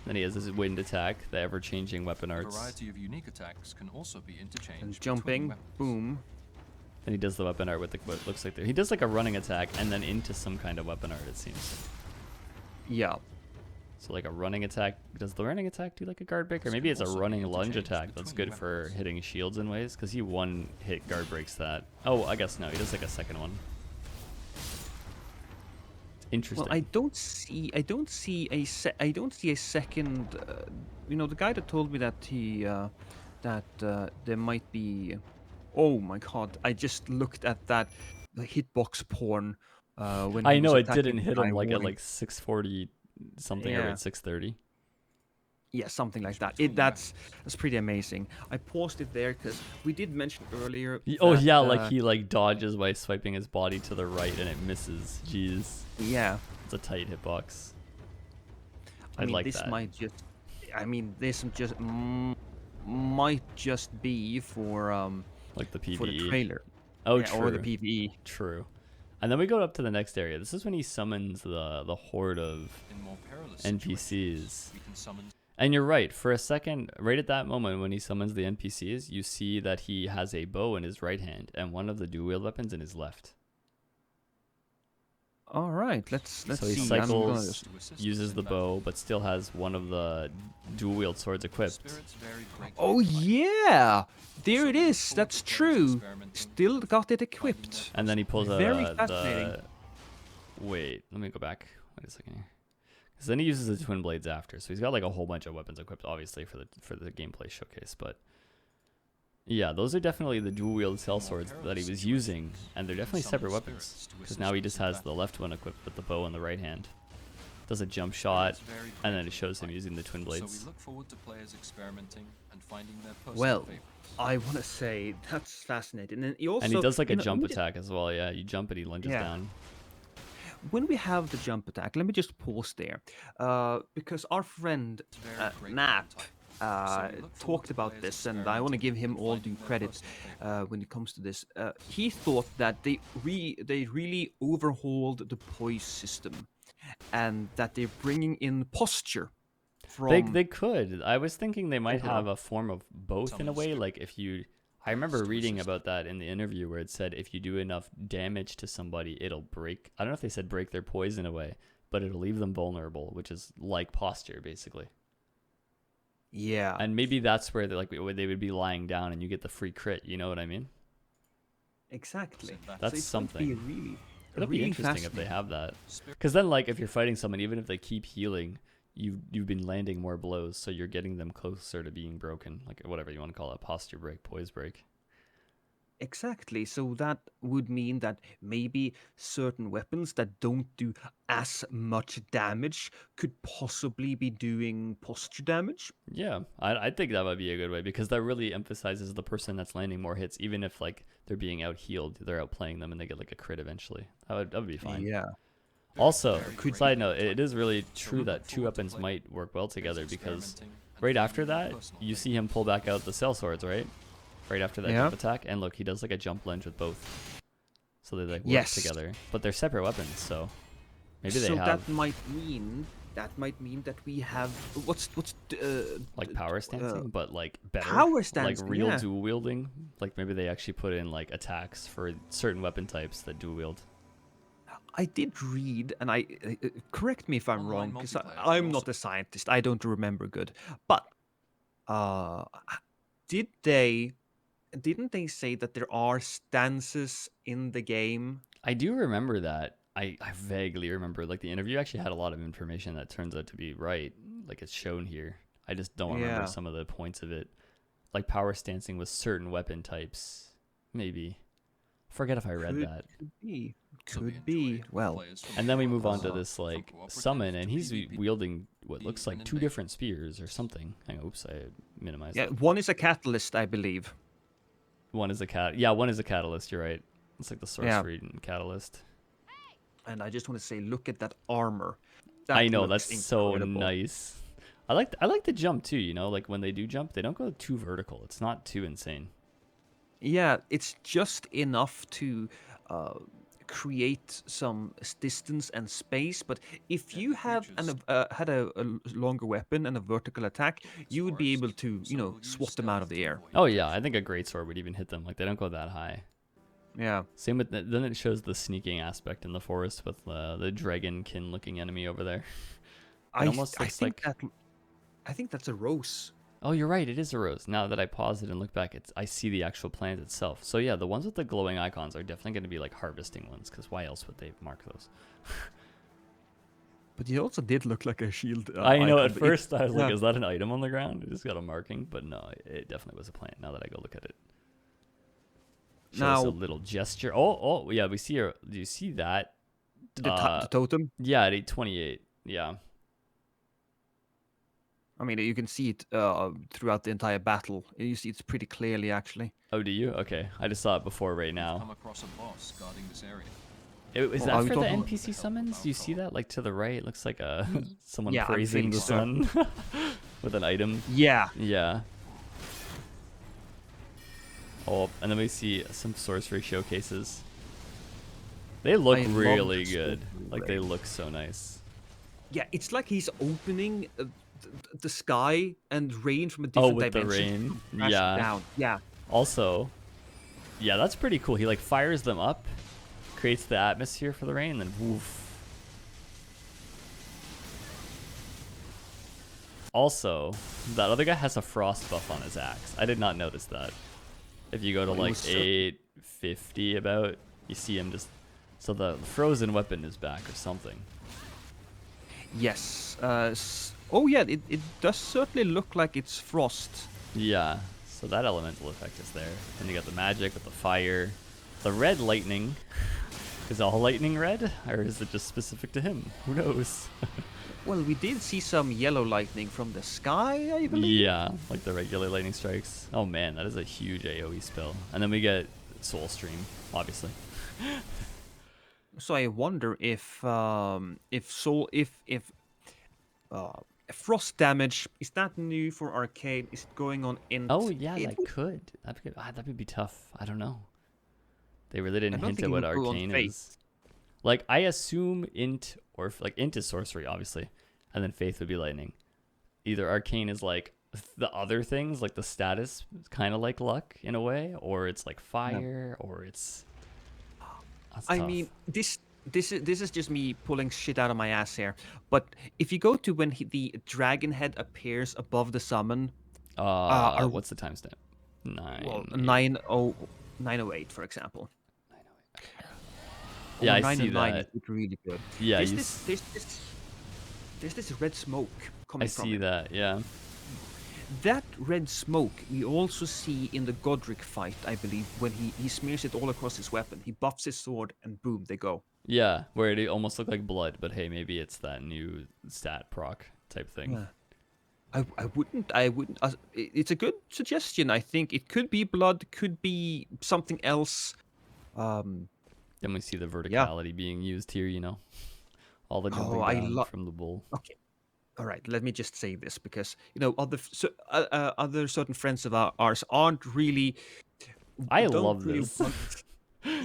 Speaker 1: Then he has his wind attack, the ever-changing weapon
Speaker 3: A
Speaker 1: arts.
Speaker 3: variety of unique attacks can also be interchanged
Speaker 2: And
Speaker 3: between
Speaker 2: jumping,
Speaker 3: weapons.
Speaker 2: boom.
Speaker 1: Then he does the weapon art with the, what looks like he does like a running attack and then into some kind of weapon art, it seems.
Speaker 2: Yeah.
Speaker 1: So like a running attack. Does the running attack do like a guard break? Or
Speaker 3: This
Speaker 1: maybe
Speaker 3: can
Speaker 1: it's a
Speaker 3: also be
Speaker 1: running lunge
Speaker 3: interchanged
Speaker 1: attack that's
Speaker 3: between
Speaker 1: good for
Speaker 3: weapons.
Speaker 1: hitting shields in ways. Because he one hit guard breaks that. Oh, I guess no. He does like a second one. Interesting.
Speaker 2: Well, I don't see a second. The guy that told me that there might be. Oh my god! I just looked at that the hitbox porn when
Speaker 1: I
Speaker 2: he was
Speaker 1: know it
Speaker 2: attacking
Speaker 1: didn't
Speaker 2: the
Speaker 1: hit
Speaker 2: guy
Speaker 1: him like at
Speaker 2: warning.
Speaker 1: like 640 something or
Speaker 2: Yeah,
Speaker 1: at 630.
Speaker 2: yeah, something like that.
Speaker 3: between
Speaker 2: That's pretty amazing. I paused it there because we did mention earlier
Speaker 1: Oh
Speaker 2: that
Speaker 1: yeah, like he like dodges by swiping his body to the right and it misses. Jeez,
Speaker 2: yeah.
Speaker 1: it's a tight hitbox.
Speaker 2: I
Speaker 1: I'd
Speaker 2: mean,
Speaker 1: like
Speaker 2: this
Speaker 1: that.
Speaker 2: might just. I mean, this just might just be
Speaker 1: Like the
Speaker 2: for the
Speaker 1: PVE.
Speaker 2: trailer.
Speaker 1: Oh,
Speaker 2: Yeah, or the
Speaker 1: true,
Speaker 2: PVE.
Speaker 1: true. And then we go up to the next area. This is when he summons the horde of
Speaker 3: In more perilous
Speaker 1: NPCs.
Speaker 3: situations, we can summon
Speaker 1: And you're right. For a second, right at that moment when he summons the NPCs, you see that he has a bow in his right hand and one of the dual wield weapons in his left.
Speaker 2: All right, let's
Speaker 1: So he
Speaker 2: see. I'm gonna
Speaker 1: cycles,
Speaker 2: just.
Speaker 3: to assist
Speaker 1: uses
Speaker 3: in
Speaker 1: the
Speaker 3: battle.
Speaker 1: bow, but still has one of the dual wield swords equipped.
Speaker 3: Spirits vary greatly
Speaker 2: Oh
Speaker 3: in life.
Speaker 2: yeah, there
Speaker 3: So
Speaker 2: it
Speaker 3: we look
Speaker 2: is.
Speaker 3: forward
Speaker 2: That's
Speaker 3: to players
Speaker 2: true.
Speaker 3: experimenting,
Speaker 2: Still got it
Speaker 3: finding their
Speaker 2: equipped.
Speaker 1: And then he pulls
Speaker 2: Very
Speaker 1: a
Speaker 2: fascinating.
Speaker 1: wait, let me go back. Wait a second here. Because then he uses the twin blades after, so he's got like a whole bunch of weapons equipped, obviously for the gameplay showcase. But yeah, those are definitely the dual wield cell swords that he was using, and they're definitely separate weapons. Because now he just has the left one equipped with the bow in the right hand. Does a jump shot, and then it shows him using the twin
Speaker 3: So
Speaker 1: blades.
Speaker 3: we look forward to players experimenting and finding their personal
Speaker 2: Well,
Speaker 3: favorites.
Speaker 2: I want to say that's fascinating, and he also.
Speaker 1: And he does like a
Speaker 2: you know,
Speaker 1: jump
Speaker 2: when we-
Speaker 1: attack as well. Yeah, you jump and he lunges
Speaker 2: Yeah.
Speaker 1: down.
Speaker 2: When we have the jump attack, let me just pause there, because our friend
Speaker 3: It's very great
Speaker 2: Nap
Speaker 3: type.
Speaker 2: uh,
Speaker 3: So we look forward
Speaker 2: talked
Speaker 3: to
Speaker 2: about
Speaker 3: players
Speaker 2: this, and I want to give him
Speaker 3: experimenting
Speaker 2: all
Speaker 3: and
Speaker 2: due
Speaker 3: finding their
Speaker 2: credit
Speaker 3: personal favorites.
Speaker 2: when it comes to this. He thought that they really overhauled the poise system, and that they're bringing in posture. from.
Speaker 1: They could. I was thinking they might have
Speaker 2: overall.
Speaker 1: a form of both in a way. Like if you, I remember
Speaker 3: Store
Speaker 1: reading
Speaker 3: system.
Speaker 1: about that in the interview where it said if you do enough damage to somebody, it'll break. I don't know if they said break their poison away, but it'll leave them vulnerable, which is like posture basically.
Speaker 2: Yeah.
Speaker 1: And maybe that's where they would be lying down and you get the free crit. You know what I mean?
Speaker 2: Exactly.
Speaker 3: Sit back.
Speaker 1: That's
Speaker 2: So it might be
Speaker 1: something.
Speaker 2: really,
Speaker 1: It'll be
Speaker 2: really
Speaker 1: interesting if they
Speaker 2: fascinating.
Speaker 1: have that.
Speaker 3: Spirit
Speaker 1: Because then, like, if you're fighting someone, even if they keep healing, you've been landing more blows, so you're getting them closer to being broken, like whatever you want to call it, posture break, poise break.
Speaker 2: Exactly. So that would mean that maybe certain weapons that don't do as much damage could possibly be doing posture damage.
Speaker 1: Yeah, I think that might be a good way because that really emphasizes the person that's landing more hits, even if like they're being out healed, they're outplaying them and they get like a crit eventually. That would be fine.
Speaker 2: Yeah.
Speaker 1: Also,
Speaker 3: Very
Speaker 1: side
Speaker 3: great.
Speaker 1: note, it is really
Speaker 3: So
Speaker 1: true
Speaker 3: we look
Speaker 1: that two
Speaker 3: forward to
Speaker 1: weapons
Speaker 3: play.
Speaker 1: might work well together
Speaker 3: There's
Speaker 1: because
Speaker 3: experimenting and
Speaker 1: right
Speaker 3: finding
Speaker 1: after
Speaker 3: your
Speaker 1: that,
Speaker 3: personal
Speaker 1: you
Speaker 3: thing.
Speaker 1: see him pull back out the cell swords, right? Right after that
Speaker 2: Yeah.
Speaker 1: jump attack, and look, he does like a jump lunge with both, so they like work
Speaker 2: Yes.
Speaker 1: together. But they're separate weapons, so maybe they
Speaker 2: So
Speaker 1: have
Speaker 2: that might mean that we have what's
Speaker 1: like power stancing, but like better,
Speaker 2: power
Speaker 1: like
Speaker 2: stancing,
Speaker 1: real
Speaker 2: yeah.
Speaker 1: dual wielding. Like maybe they actually put in like attacks for certain weapon types that dual wield.
Speaker 2: I did read, and I correct me if I'm
Speaker 3: Online
Speaker 2: wrong, because
Speaker 3: multiplayer can
Speaker 2: I'm
Speaker 3: also-
Speaker 2: not a scientist. I don't remember good. But uh, did they? Didn't they say that there are stances in the game?
Speaker 1: I do remember that. I vaguely remember like the interview actually had a lot of information that turns out to be right. Like it's shown here. I just don't remember
Speaker 2: Yeah.
Speaker 1: some of the points of it. Like power stancing with certain weapon types. Maybe. Forget if I read
Speaker 2: Could
Speaker 1: that.
Speaker 2: be.
Speaker 3: So we
Speaker 2: Could be.
Speaker 3: enjoyed with
Speaker 2: Well,
Speaker 3: players from
Speaker 1: And then we
Speaker 3: Europe,
Speaker 1: move on to
Speaker 2: Uh,
Speaker 1: this
Speaker 3: from
Speaker 1: like
Speaker 3: cooperative
Speaker 1: summon,
Speaker 3: to
Speaker 1: and he's
Speaker 3: PvP.
Speaker 1: wielding what
Speaker 3: Be
Speaker 1: looks
Speaker 3: an
Speaker 1: like two
Speaker 3: invasion.
Speaker 1: different spears or something. Hang on, oops, I minimized
Speaker 2: yeah.
Speaker 1: it.
Speaker 2: One is a catalyst, I believe.
Speaker 1: One is a one is a catalyst. You're right. It's like the
Speaker 2: Yeah.
Speaker 1: sorcery and catalyst.
Speaker 2: And I just want to say, look at that armor.
Speaker 1: I
Speaker 2: That
Speaker 1: know
Speaker 2: looks
Speaker 1: that's so
Speaker 2: incredible.
Speaker 1: nice. I like the jump too. You know, like when they do jump, they don't go too vertical. It's not too insane.
Speaker 2: Yeah, it's just enough to create some distance and space. But if
Speaker 3: Yeah,
Speaker 2: you
Speaker 3: the
Speaker 2: have
Speaker 3: creatures
Speaker 2: had a longer weapon and a vertical attack, you would be able
Speaker 3: forest,
Speaker 2: to,
Speaker 3: so we'll use
Speaker 2: swat them out of
Speaker 3: stealth
Speaker 2: the
Speaker 3: to
Speaker 2: air.
Speaker 3: avoid
Speaker 1: Oh yeah,
Speaker 3: detection.
Speaker 1: I think a great sword would even hit them. Like they don't go that high.
Speaker 2: Yeah.
Speaker 1: Same with then it shows the sneaking aspect in the forest with the dragonkin looking enemy over there.
Speaker 2: I
Speaker 1: almost
Speaker 2: I
Speaker 1: looks
Speaker 2: think
Speaker 1: like-
Speaker 2: that I think that's a rose.
Speaker 1: Oh, you're right. It is a rose. Now that I pause it and look back, I see the actual plant itself. So yeah, the ones with the glowing icons are definitely going to be like harvesting ones, because why else would they mark those?
Speaker 2: But it also did look like a shield.
Speaker 1: I know.
Speaker 2: icon,
Speaker 1: At
Speaker 2: but
Speaker 1: first, I was like,
Speaker 2: yeah.
Speaker 1: "Is that an item on the ground?" It just got a marking, but no, it definitely was a plant. Now that I go look at it, shows a
Speaker 2: Now-
Speaker 1: little gesture. Oh, yeah. We see her. Do you see that?
Speaker 2: The totem.
Speaker 1: Yeah, at 828. Yeah.
Speaker 2: I mean, you can see it throughout the entire battle. You see it's pretty clearly, actually.
Speaker 1: Oh, do you? Okay, I just saw it before right
Speaker 3: Come
Speaker 1: now.
Speaker 3: across a boss guarding this area.
Speaker 1: Is
Speaker 2: Well,
Speaker 1: that
Speaker 2: are we
Speaker 1: for the
Speaker 2: talking about
Speaker 1: NPC summons? Do you see that like to the right? It looks like a someone
Speaker 2: Yeah, I'm
Speaker 1: praising
Speaker 2: pretty
Speaker 1: the sun with an item.
Speaker 2: Yeah.
Speaker 1: Yeah. Oh, and then we see some sorcery showcases. They look
Speaker 2: I love
Speaker 1: really
Speaker 2: the
Speaker 1: good.
Speaker 2: sorcery
Speaker 1: Like they
Speaker 2: ray.
Speaker 1: look so nice.
Speaker 2: Yeah, it's like he's opening the sky and rain from a
Speaker 1: Oh,
Speaker 2: different
Speaker 1: with the
Speaker 2: dimension.
Speaker 1: rain.
Speaker 2: crashing
Speaker 1: Yeah.
Speaker 2: Down. Yeah.
Speaker 1: Also, yeah, that's pretty cool. He like fires them up, creates the atmosphere for the rain, and then woof. Also, that other guy has a frost buff on his axe. I did not notice that. If you go to
Speaker 2: Well, it
Speaker 1: like
Speaker 2: was so-
Speaker 1: 850 about, you see him just. So the frozen weapon is back or something.
Speaker 2: Yes. Oh yeah, it does certainly look like it's frost.
Speaker 1: Yeah, so that elemental effect is there. And you got the magic with the fire. The red lightning. Is all lightning red? Or is it just specific to him? Who knows?
Speaker 2: Well, we did see some yellow lightning from the sky, I believe.
Speaker 1: Yeah, like the regular lightning strikes. Oh man, that is a huge AoE spell. And then we get Soul Stream, obviously.
Speaker 2: So I wonder if frost damage is that new for arcade? Is it going on in?
Speaker 1: Oh yeah,
Speaker 2: it
Speaker 1: that
Speaker 2: would-
Speaker 1: could. That would be tough. I don't know. They really didn't
Speaker 2: don't
Speaker 1: hint
Speaker 2: think
Speaker 1: at
Speaker 2: it
Speaker 1: what
Speaker 2: would go on
Speaker 1: arcane
Speaker 2: Faith.
Speaker 1: is. Like I assume int or int is sorcery, obviously, and then faith would be lightning. either arcane is like the other things, like the status, kind of like luck in a way, or it's like
Speaker 2: Yeah.
Speaker 1: fire, or it's that's
Speaker 2: I
Speaker 1: tough.
Speaker 2: mean, this is just me pulling shit out of my ass here. But if you go to when the dragon head appears above the summon,
Speaker 1: What's the timestamp?
Speaker 2: well,
Speaker 1: 9
Speaker 2: 908, for example,
Speaker 1: 8. Yeah,
Speaker 2: or
Speaker 1: I see
Speaker 2: 909 is
Speaker 1: that.
Speaker 2: really good.
Speaker 1: Yeah,
Speaker 2: There's this there's this red smoke
Speaker 1: I
Speaker 2: coming from
Speaker 1: see
Speaker 2: him.
Speaker 1: that. Yeah.
Speaker 2: That red smoke we also see in the Godric fight, I believe, when he smears it all across his weapon. He buffs his sword, and boom, they go.
Speaker 1: Yeah, where it almost looked like blood, but hey, maybe it's that new stat proc type thing.
Speaker 2: Yeah. I wouldn't. It's a good suggestion. I think it could be blood, could be something else. Um,
Speaker 1: Then we see the
Speaker 2: yeah.
Speaker 1: verticality being used here, you know? All the
Speaker 2: Oh,
Speaker 1: jumping
Speaker 2: I
Speaker 1: down
Speaker 2: love.
Speaker 1: from the bull.
Speaker 2: Okay. All right. Let me just say this because other certain friends of ours aren't really
Speaker 1: I
Speaker 2: don't
Speaker 1: love
Speaker 2: really
Speaker 1: this.
Speaker 2: want.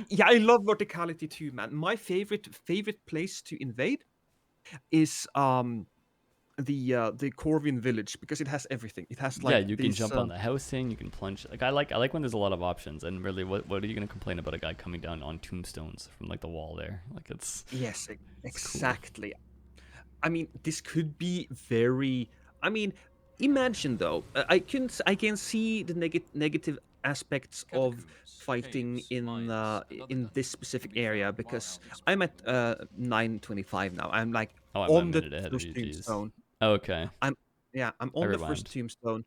Speaker 2: Yeah, I love verticality too, man. My favorite place to invade is the Corvian village because it has everything. It has
Speaker 1: Yeah,
Speaker 2: like
Speaker 1: you can
Speaker 2: these
Speaker 1: jump on the housing, you can plunge. Like I like when there's a lot of options. And really, what are you gonna complain about a guy coming down on tombstones from like the wall there? Like it's
Speaker 2: yes,
Speaker 1: it's cool.
Speaker 2: exactly. I mean, this could be very. I mean, imagine though. I can see the negative aspects of
Speaker 3: Catacombs,
Speaker 2: fighting
Speaker 3: caves, mines, and other
Speaker 2: in this
Speaker 3: dungeons
Speaker 2: specific
Speaker 3: can be
Speaker 2: area
Speaker 3: found
Speaker 2: because
Speaker 3: while
Speaker 2: I'm at
Speaker 3: exploring.
Speaker 2: 925 now. I'm like
Speaker 1: Oh, I'm a
Speaker 2: on the
Speaker 1: minute ahead of
Speaker 2: first
Speaker 1: you. Jeez.
Speaker 2: tombstone.
Speaker 1: Okay,
Speaker 2: I'm yeah, I'm
Speaker 1: I
Speaker 2: on the first
Speaker 1: rewind.
Speaker 2: tombstone,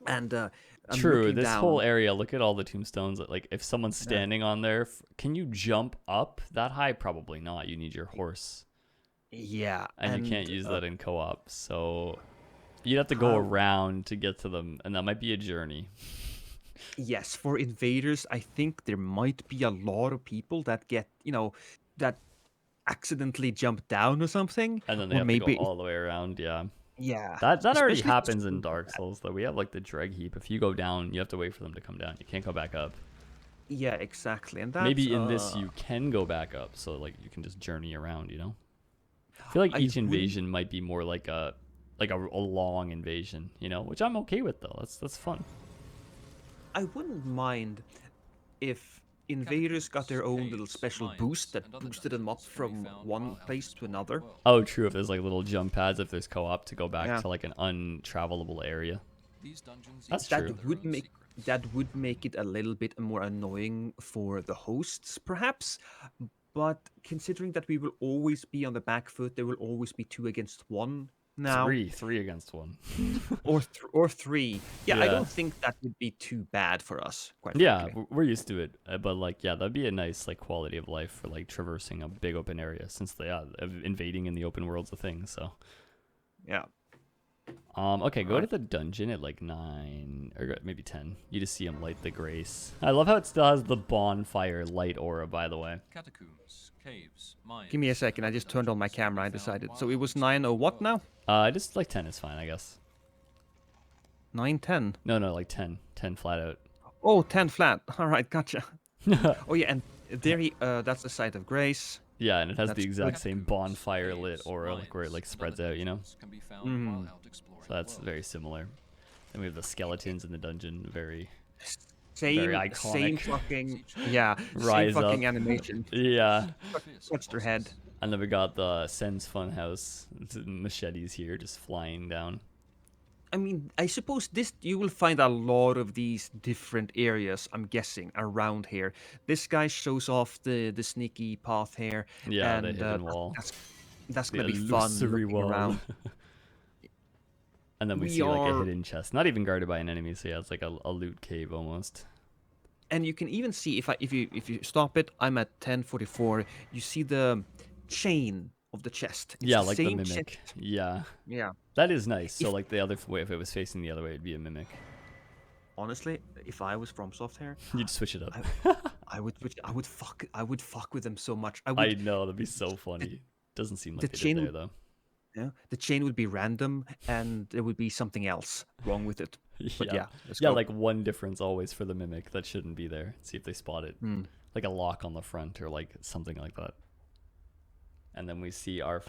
Speaker 2: and I'm
Speaker 1: True.
Speaker 2: looking
Speaker 1: This whole
Speaker 2: down.
Speaker 1: area. Look at all the tombstones. Like if someone's
Speaker 2: Yeah.
Speaker 1: standing on there, can you jump up that high? Probably not. You need your horse,
Speaker 2: Yeah,
Speaker 1: and you can't
Speaker 2: and
Speaker 1: use that in co-op. So you'd have to go
Speaker 2: how?
Speaker 1: around to get to them, and that might be a journey.
Speaker 2: Yes, for invaders, I think there might be a lot of people that get, that accidentally jump down or something,
Speaker 1: And then they
Speaker 2: or
Speaker 1: have to go
Speaker 2: maybe,
Speaker 1: all the way around. Yeah.
Speaker 2: yeah,
Speaker 1: That already
Speaker 2: especially if the
Speaker 1: happens in
Speaker 2: screen-
Speaker 1: Dark Souls though. We have like the dreg heap. If you go down, you have to wait for them to come down. You can't go back up.
Speaker 2: yeah, exactly, and that's
Speaker 1: Maybe in this you can go back up, so like you can just journey around, you know? I feel like
Speaker 2: I
Speaker 1: each
Speaker 2: wouldn't,
Speaker 1: invasion might be more like a long invasion, you know, which I'm okay with though. That's fun.
Speaker 2: I wouldn't mind if invaders got their own little
Speaker 3: Caves,
Speaker 2: special
Speaker 3: mines,
Speaker 2: boost that
Speaker 3: and other
Speaker 2: boosted them up
Speaker 3: dungeons can be
Speaker 2: from
Speaker 3: found
Speaker 2: one
Speaker 3: while out
Speaker 2: place to
Speaker 3: exploring the
Speaker 2: another.
Speaker 3: world.
Speaker 1: Oh, true. If there's like little jump pads, if there's co-op to go back
Speaker 2: Yeah,
Speaker 1: to like an untravelable area.
Speaker 3: These dungeons
Speaker 1: That's
Speaker 3: each
Speaker 1: true.
Speaker 3: have their own secrets.
Speaker 2: that would make it a little bit more annoying for the hosts, perhaps. But considering that we will always be on the back foot, there will always be 2 against 1 now,
Speaker 1: Three against one.
Speaker 2: or 3. Yeah, I
Speaker 1: Yeah.
Speaker 2: don't think that would be too bad for us, quite
Speaker 1: Yeah,
Speaker 2: frankly.
Speaker 1: we're used to it, but like, yeah, that'd be a nice like quality of life for like traversing a big open area, since they invading in the open world's a thing. So,
Speaker 2: Yeah.
Speaker 1: okay, go to
Speaker 2: Alright.
Speaker 1: the dungeon at like 9 or maybe 10. You just see him light the grace. I love how it still has the bonfire light aura, by the way.
Speaker 3: Catacombs, caves, mines.
Speaker 2: Give me a second. I
Speaker 3: and
Speaker 2: just
Speaker 3: other
Speaker 2: turned on my
Speaker 3: dungeons can
Speaker 2: camera.
Speaker 3: be
Speaker 2: I
Speaker 3: found
Speaker 2: decided.
Speaker 3: while
Speaker 2: So it
Speaker 3: out
Speaker 2: was
Speaker 3: exploring
Speaker 2: 9 oh
Speaker 3: the
Speaker 2: what
Speaker 3: world.
Speaker 2: now?
Speaker 1: Just like 10 is fine, I guess.
Speaker 2: 9:10.
Speaker 1: No, like 10, 10 flat out.
Speaker 2: Oh, 10 flat. All right, gotcha. Oh yeah, and there that's the site of grace.
Speaker 1: Yeah, and it has the
Speaker 2: That's
Speaker 1: exact
Speaker 2: good.
Speaker 1: same
Speaker 3: Catacombs,
Speaker 1: bonfire lit
Speaker 3: caves,
Speaker 1: aura, like where it
Speaker 3: mines,
Speaker 1: like
Speaker 3: and
Speaker 1: spreads
Speaker 3: other
Speaker 1: out, you know.
Speaker 3: dungeons can be found while out exploring
Speaker 1: So
Speaker 3: the
Speaker 1: that's
Speaker 3: world.
Speaker 1: very similar. Then we have the skeletons in the dungeon, very
Speaker 2: Same
Speaker 1: iconic.
Speaker 2: fucking yeah, same
Speaker 1: rise up.
Speaker 2: fucking animation.
Speaker 1: Yeah.
Speaker 2: Touch their head.
Speaker 1: And then we got the Sen's Funhouse. Machetes here just flying down.
Speaker 2: I mean, I suppose this you will find a lot of these different areas. I'm guessing around here. This guy shows off the sneaky path here,
Speaker 1: Yeah, the
Speaker 2: and
Speaker 1: hidden wall.
Speaker 2: that's
Speaker 1: The
Speaker 2: gonna be fun
Speaker 1: illusory
Speaker 2: looking
Speaker 1: wall.
Speaker 2: around.
Speaker 1: And then we
Speaker 2: We
Speaker 1: see like a
Speaker 2: are,
Speaker 1: hidden chest. Not even guarded by an enemy, so yeah, it's like a loot cave almost.
Speaker 2: and you can even see if you stop it. I'm at 1044. You see the chain of the chest. It's
Speaker 1: Yeah,
Speaker 2: the
Speaker 1: like the
Speaker 2: same
Speaker 1: mimic.
Speaker 2: chest.
Speaker 1: Yeah.
Speaker 2: Yeah.
Speaker 1: That is nice. So
Speaker 2: If
Speaker 1: like the other way, if it was facing the other way, it'd be a mimic.
Speaker 2: honestly, if I was FromSoft here,
Speaker 1: You'd switch it up.
Speaker 2: I would fuck with them so much.
Speaker 1: I know, that'd be so funny. Doesn't seem
Speaker 2: The
Speaker 1: like they
Speaker 2: chain
Speaker 1: did there
Speaker 2: would
Speaker 1: though.
Speaker 2: Yeah, the chain would be random, and there would be something else wrong with it. But yeah, let's
Speaker 1: Yeah,
Speaker 2: go.
Speaker 1: like one difference always for the mimic that shouldn't be there. See if they spot it.
Speaker 2: Hmm.
Speaker 1: Like a lock on the front or like something like that. And then we see our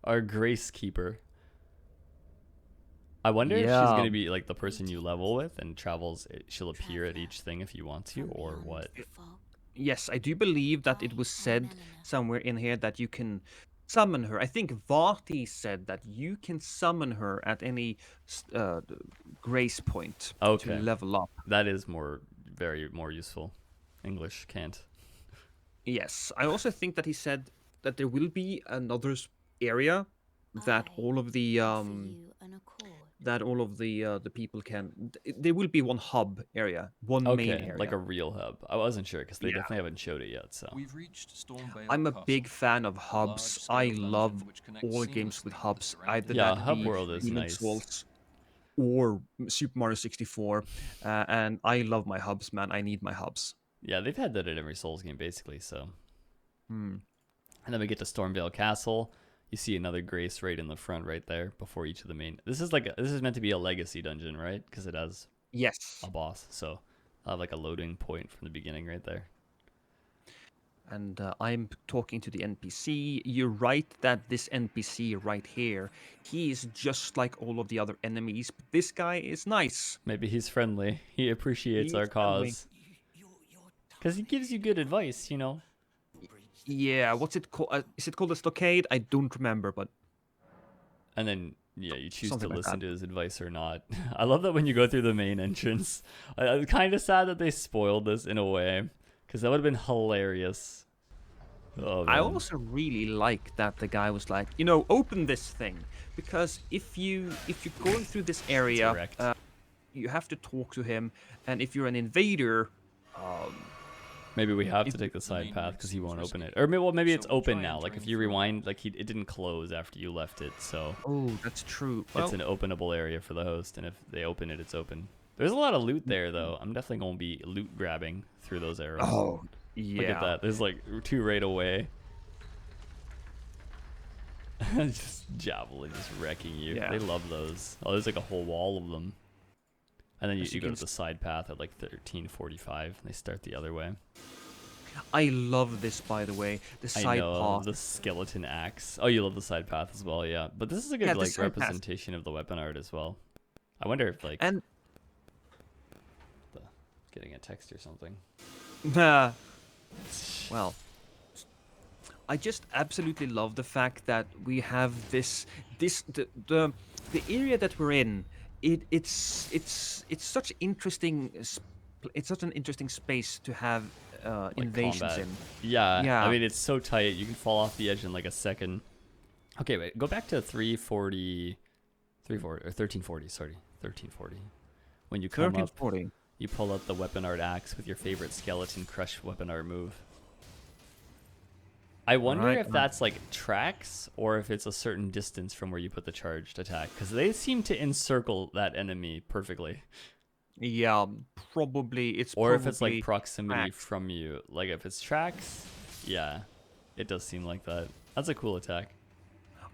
Speaker 1: our grace keeper I wonder if she's
Speaker 2: Yeah.
Speaker 1: gonna be like the person you level with and travels. She'll appear at each thing if you want to, or what?
Speaker 2: Yes, I do believe that it was said somewhere in here that you can summon her. I think Vati said that you can summon her at any grace point to
Speaker 1: Okay,
Speaker 2: level up.
Speaker 1: that is very more useful. English can't.
Speaker 2: Yes, I also think that he said that there will be another area that all of the people can. There will be one hub area, one main
Speaker 1: Okay, like
Speaker 2: area.
Speaker 1: a real hub. I wasn't sure because they
Speaker 2: Yeah.
Speaker 1: definitely haven't showed it yet. So
Speaker 3: We've reached Stormvale
Speaker 2: I'm a
Speaker 3: Castle,
Speaker 2: big fan of
Speaker 3: a
Speaker 2: hubs. I
Speaker 3: large-scale
Speaker 2: love
Speaker 3: dungeon which connects
Speaker 2: all games with
Speaker 3: seamlessly
Speaker 2: hubs, either
Speaker 3: surrounding
Speaker 1: yeah,
Speaker 2: that
Speaker 1: hub
Speaker 2: be
Speaker 1: world is
Speaker 2: Demon's
Speaker 1: nice.
Speaker 2: Souls or Super Mario 64. And I love my hubs, man. I need my hubs.
Speaker 1: Yeah, they've had that in every Souls game basically. So,
Speaker 2: Hmm.
Speaker 1: and then we get to Stormvale Castle. You see another Grace right in the front, right there, before each of the main. This is this is meant to be a legacy dungeon, right? Because it has
Speaker 2: Yes.
Speaker 1: a boss. So I'll have like a loading point from the beginning right there.
Speaker 2: And I'm talking to the NPC. You're right that this NPC right here, he is just like all of the other enemies, but this guy is nice.
Speaker 1: Maybe he's friendly. He appreciates
Speaker 2: He
Speaker 1: our
Speaker 2: is friendly.
Speaker 1: cause. Because he gives you good advice, you know?
Speaker 2: Yeah, what's it called? Is it called a stockade? I don't remember, but
Speaker 1: And then, yeah, you choose to
Speaker 2: something like
Speaker 1: listen
Speaker 2: that.
Speaker 1: to his advice or not. I love that when you go through the main entrance. I'm kind of sad that they spoiled this in a way. Because that would have been hilarious. Oh,
Speaker 2: I
Speaker 1: man.
Speaker 2: also really like that the guy was like, open this thing, because if you're going through this area,
Speaker 1: Correct.
Speaker 2: you have to talk to him, and if you're an invader, um,
Speaker 1: Maybe we have
Speaker 2: It-
Speaker 1: to take the side
Speaker 3: main
Speaker 1: path
Speaker 3: route
Speaker 1: because he
Speaker 3: seems
Speaker 1: won't open
Speaker 3: risky,
Speaker 1: it. Or maybe
Speaker 3: so
Speaker 1: it's
Speaker 3: we'll
Speaker 1: open
Speaker 3: try
Speaker 1: now. Like if
Speaker 3: entering
Speaker 1: you
Speaker 3: from
Speaker 1: rewind, like it didn't close after you left it. So
Speaker 2: oh, that's true. Well,
Speaker 1: it's an openable area for the host. And if they open it, it's open. There's a lot of loot there, though. I'm definitely going to be loot grabbing through those arrows.
Speaker 2: oh, yeah.
Speaker 1: Look at that. There's like two right away. Just javelin just wrecking you.
Speaker 2: Yeah.
Speaker 1: They love those. Oh, there's like a whole wall of them. And then
Speaker 2: As
Speaker 1: you
Speaker 2: you
Speaker 1: go
Speaker 2: can
Speaker 1: to the side path at like 13:45 and they start the other way.
Speaker 2: I love this, by the way. The
Speaker 1: I
Speaker 2: side
Speaker 1: know
Speaker 2: path.
Speaker 1: the skeleton axe. Oh, you love the side path as well, yeah. But this is a good
Speaker 2: Yeah, the
Speaker 1: like
Speaker 2: side path.
Speaker 1: representation of the weapon art as well. I wonder if like
Speaker 2: And
Speaker 1: getting a text or something.
Speaker 2: well, I just absolutely love the fact that we have the area that we're in. It's such interesting. It's such an interesting space to have
Speaker 1: Like
Speaker 2: invasions
Speaker 1: combat.
Speaker 2: in.
Speaker 1: Yeah,
Speaker 2: Yeah.
Speaker 1: I mean it's so tight. You can fall off the edge in like a second. Okay, wait. Go back to 340 or 1340, sorry. 1340. When you come up,
Speaker 2: 1340.
Speaker 1: you pull out the weapon art axe with your favorite skeleton crush weapon art move. I wonder
Speaker 2: Right,
Speaker 1: if that's like tracks or if it's a certain distance from where you put the charged attack because they seem to encircle that enemy perfectly.
Speaker 2: Yeah, probably it's
Speaker 1: Or if it's like
Speaker 2: probably
Speaker 1: proximity
Speaker 2: tracks.
Speaker 1: from you. Like if it's tracks, yeah, it does seem like that. That's a cool attack.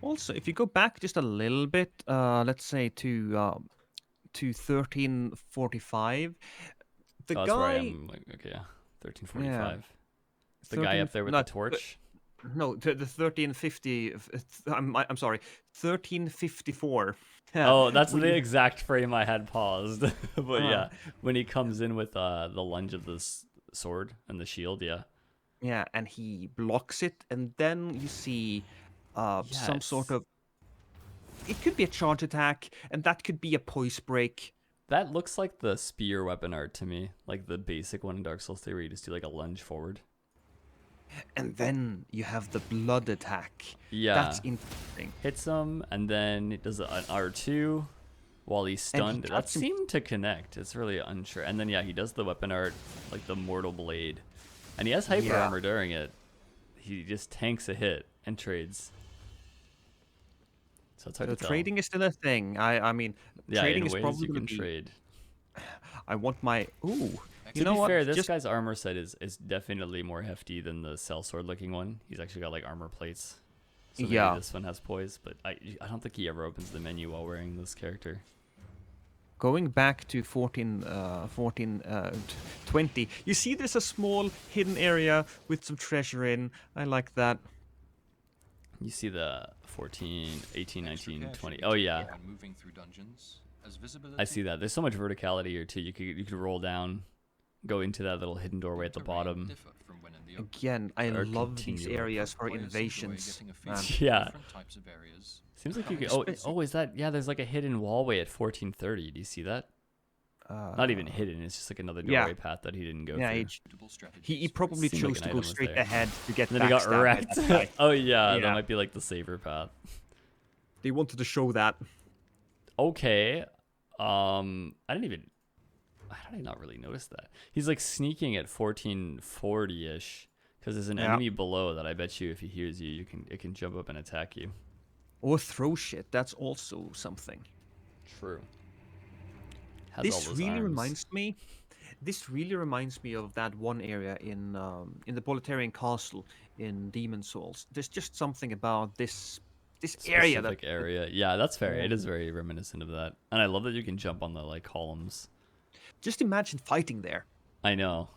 Speaker 2: Also, if you go back just a little bit, let's say to 1345, the
Speaker 1: Oh, that's where I
Speaker 2: guy.
Speaker 1: am. Like, okay, yeah, 1345.
Speaker 2: Yeah,
Speaker 1: The guy
Speaker 2: 13
Speaker 1: up there with
Speaker 2: no,
Speaker 1: the torch.
Speaker 2: No, the 1350. I'm sorry, 1354.
Speaker 1: Oh, that's
Speaker 2: When
Speaker 1: the
Speaker 2: you-
Speaker 1: exact frame I had paused. But
Speaker 2: Ah.
Speaker 1: yeah, when he comes in with the lunge of the sword and the shield, yeah.
Speaker 2: Yeah, and he blocks it, and then you see some sort
Speaker 1: Yes.
Speaker 2: of. It could be a charge attack, and that could be a poise break.
Speaker 1: That looks like the spear weapon art to me, like the basic one in Dark Souls 3 where you just do like a lunge forward.
Speaker 2: And then you have the blood attack.
Speaker 1: Yeah.
Speaker 2: That's interesting.
Speaker 1: Hits him, and then it does an R2 while he's stunned. That
Speaker 2: cuts him-
Speaker 1: seemed to connect. It's really unsure. And then, yeah, he does the weapon art, like the Mortal Blade. And he has hyper
Speaker 2: Yeah.
Speaker 1: armor during it. He just tanks a hit and trades. So it's hard
Speaker 2: So
Speaker 1: to tell.
Speaker 2: trading is still a thing. I mean,
Speaker 1: Yeah,
Speaker 2: trading
Speaker 1: in
Speaker 2: is
Speaker 1: ways
Speaker 2: probably
Speaker 1: you
Speaker 2: gonna
Speaker 1: can
Speaker 2: be.
Speaker 1: trade.
Speaker 2: I want my. Ooh,
Speaker 1: To
Speaker 2: you know
Speaker 1: be
Speaker 2: what?
Speaker 1: fair, this
Speaker 2: Just
Speaker 1: guy's armor set is definitely more hefty than the sellsword looking one. He's actually got like armor plates. So maybe
Speaker 2: Yeah.
Speaker 1: this one has poise, but I don't think he ever opens the menu while wearing this character.
Speaker 2: going back to 20. You see, there's a small hidden area with some treasure in. I like that.
Speaker 1: You see the 14, 18,
Speaker 3: Extra
Speaker 1: 19,
Speaker 3: care should
Speaker 1: 20.
Speaker 3: be
Speaker 1: Oh
Speaker 3: taken
Speaker 1: yeah,
Speaker 3: when moving through dungeons, as visibility
Speaker 1: I see that. There's so much verticality here too. You could roll down, go into that little hidden doorway at the
Speaker 3: terrain
Speaker 1: bottom.
Speaker 3: differ from when in the open.
Speaker 2: Again, I
Speaker 1: Or
Speaker 2: love these
Speaker 1: continue up.
Speaker 2: areas for
Speaker 3: Players enjoy
Speaker 2: invasions.
Speaker 3: getting a feel
Speaker 2: Man.
Speaker 3: for
Speaker 1: Yeah.
Speaker 3: different types of areas.
Speaker 1: Seems like you
Speaker 3: Having
Speaker 1: could. Oh,
Speaker 3: space
Speaker 1: oh, is that? Yeah, there's like a hidden wallway at 1430. Do you see that? Not even hidden. It's just like another
Speaker 2: yeah.
Speaker 1: doorway path that he didn't go
Speaker 2: Yeah,
Speaker 1: through.
Speaker 3: suitable strategies
Speaker 2: he
Speaker 3: for
Speaker 2: probably
Speaker 1: Seemed like
Speaker 2: chose
Speaker 1: an
Speaker 2: to
Speaker 1: item
Speaker 2: go
Speaker 1: was
Speaker 2: straight
Speaker 1: there.
Speaker 2: ahead to get
Speaker 1: And then he got
Speaker 2: backstabbed by
Speaker 1: wrecked.
Speaker 2: that guy.
Speaker 1: Oh yeah,
Speaker 2: Yeah.
Speaker 1: that might be like the saver path.
Speaker 2: They wanted to show that.
Speaker 1: Okay. I did I not really notice that? He's like sneaking at 1440-ish because there's an
Speaker 2: Yeah.
Speaker 1: enemy below that I bet you if he hears you, it can jump up and attack you.
Speaker 2: Or throw shit. That's also something.
Speaker 1: True. Has all
Speaker 2: This
Speaker 1: those
Speaker 2: really
Speaker 1: arms.
Speaker 2: reminds me. This really reminds me of that one area in the Bolitarian Castle in Demon Souls. There's just something about this area that
Speaker 1: Specific area. Yeah, that's fair. It
Speaker 2: Yeah.
Speaker 1: is very reminiscent of that. And I love that you can jump on the like columns.
Speaker 2: just imagine fighting there.
Speaker 1: I know.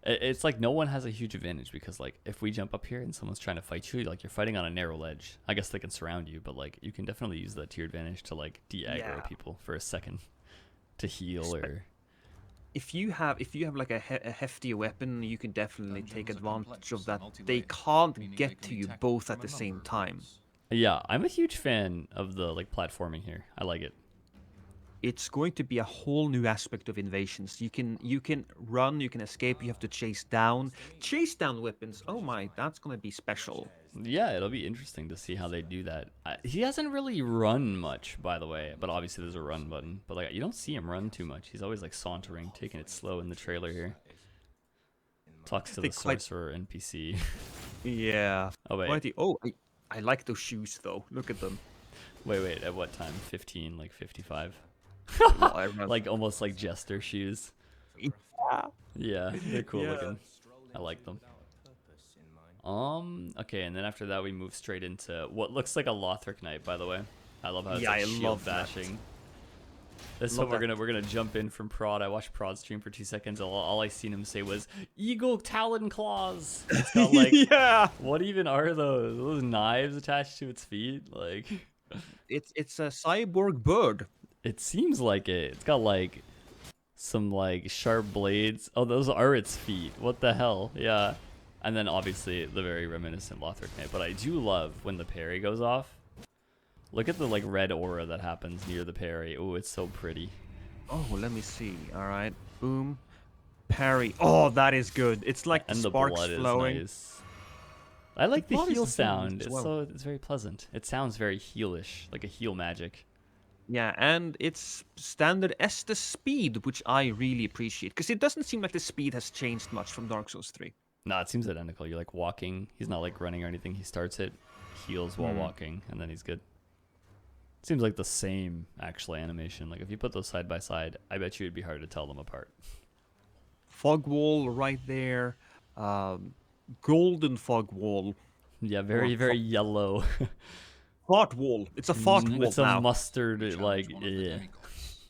Speaker 1: It's like no one has a huge advantage because like if we jump up here and someone's trying to fight you, like you're fighting on a narrow ledge. I guess they can surround you, but like you can definitely use that to your advantage to like de-aggro
Speaker 2: Yeah.
Speaker 1: people for a second to heal or
Speaker 2: If you have like a hefty weapon, you can definitely take
Speaker 3: Dungeons are
Speaker 2: advantage
Speaker 3: complex
Speaker 2: of
Speaker 3: and
Speaker 2: that.
Speaker 3: multi-layered,
Speaker 2: They can't
Speaker 3: meaning they
Speaker 2: get
Speaker 3: can
Speaker 2: to
Speaker 3: be
Speaker 2: you
Speaker 3: tackled
Speaker 2: both
Speaker 3: from
Speaker 2: at the
Speaker 3: a
Speaker 2: same
Speaker 3: number of
Speaker 2: time.
Speaker 3: angles.
Speaker 1: yeah, I'm a huge fan of the like platforming here. I like it.
Speaker 2: It's going to be a whole new aspect of invasions. You can run, you can escape, you have to chase down weapons. Oh my, that's going to be special.
Speaker 1: Yeah, it'll be interesting to see how they do that. He hasn't really run much, by the way, but obviously there's a run button. But like you don't see him run too much. He's always like sauntering, taking it slow in the trailer here. Talks to
Speaker 2: They
Speaker 1: the
Speaker 2: quite-
Speaker 1: sorcerer NPC.
Speaker 2: Yeah.
Speaker 1: Oh wait,
Speaker 2: Quite I like those shoes though. Look at them.
Speaker 1: wait. At what time? 15, like 55.
Speaker 2: Well, I remember-
Speaker 1: Like almost like jester shoes.
Speaker 2: Yeah.
Speaker 1: Yeah, they're cool
Speaker 2: Yeah.
Speaker 1: looking. I like them. Okay, and then after that we move straight into what looks like a Lothric Knight, by the way. I love how it's
Speaker 2: Yeah,
Speaker 1: like
Speaker 2: I
Speaker 1: shield
Speaker 2: love that.
Speaker 1: bashing. This
Speaker 2: Love
Speaker 1: one
Speaker 2: that.
Speaker 1: we're gonna jump in from Prod. I watched Prod stream for 2 seconds. All I seen him say was Eagle Talon Claws. It's got like
Speaker 2: yeah.
Speaker 1: what even are those? Those knives attached to its feet? Like
Speaker 2: It's a cyborg bird.
Speaker 1: it seems like it. It's got like some like sharp blades. Oh, those are its feet. What the hell? Yeah. And then obviously the very reminiscent Lothric Knight. But I do love when the parry goes off. Look at the like red aura that happens near the parry. Oh, it's so pretty.
Speaker 2: Oh, let me see. All right. Boom. Parry. Oh, that is good. It's like the
Speaker 1: And the
Speaker 2: sparks
Speaker 1: blood
Speaker 2: flowing.
Speaker 1: is nice. I like the
Speaker 2: blood is
Speaker 1: heal
Speaker 2: nice
Speaker 1: sound.
Speaker 2: as
Speaker 1: It's
Speaker 2: well.
Speaker 1: it's very pleasant. It sounds very healish, like a heal magic.
Speaker 2: Yeah, and it's standard Estus speed, which I really appreciate, because it doesn't seem like the speed has changed much from Dark Souls 3.
Speaker 1: No, it seems identical. You're like walking. He's not like running or anything. He starts it, heals while walking, and then he's good. Seems like the same actual animation. Like if you put those side by side, I bet you it'd be hard to tell them apart.
Speaker 2: Fog wall right there. Golden fog wall.
Speaker 1: Yeah, very yellow.
Speaker 2: Fart wall. It's a fart wall
Speaker 1: It's a
Speaker 2: now.
Speaker 1: mustard
Speaker 3: Challenge
Speaker 1: like
Speaker 3: one of the
Speaker 1: yeah.
Speaker 3: demigods,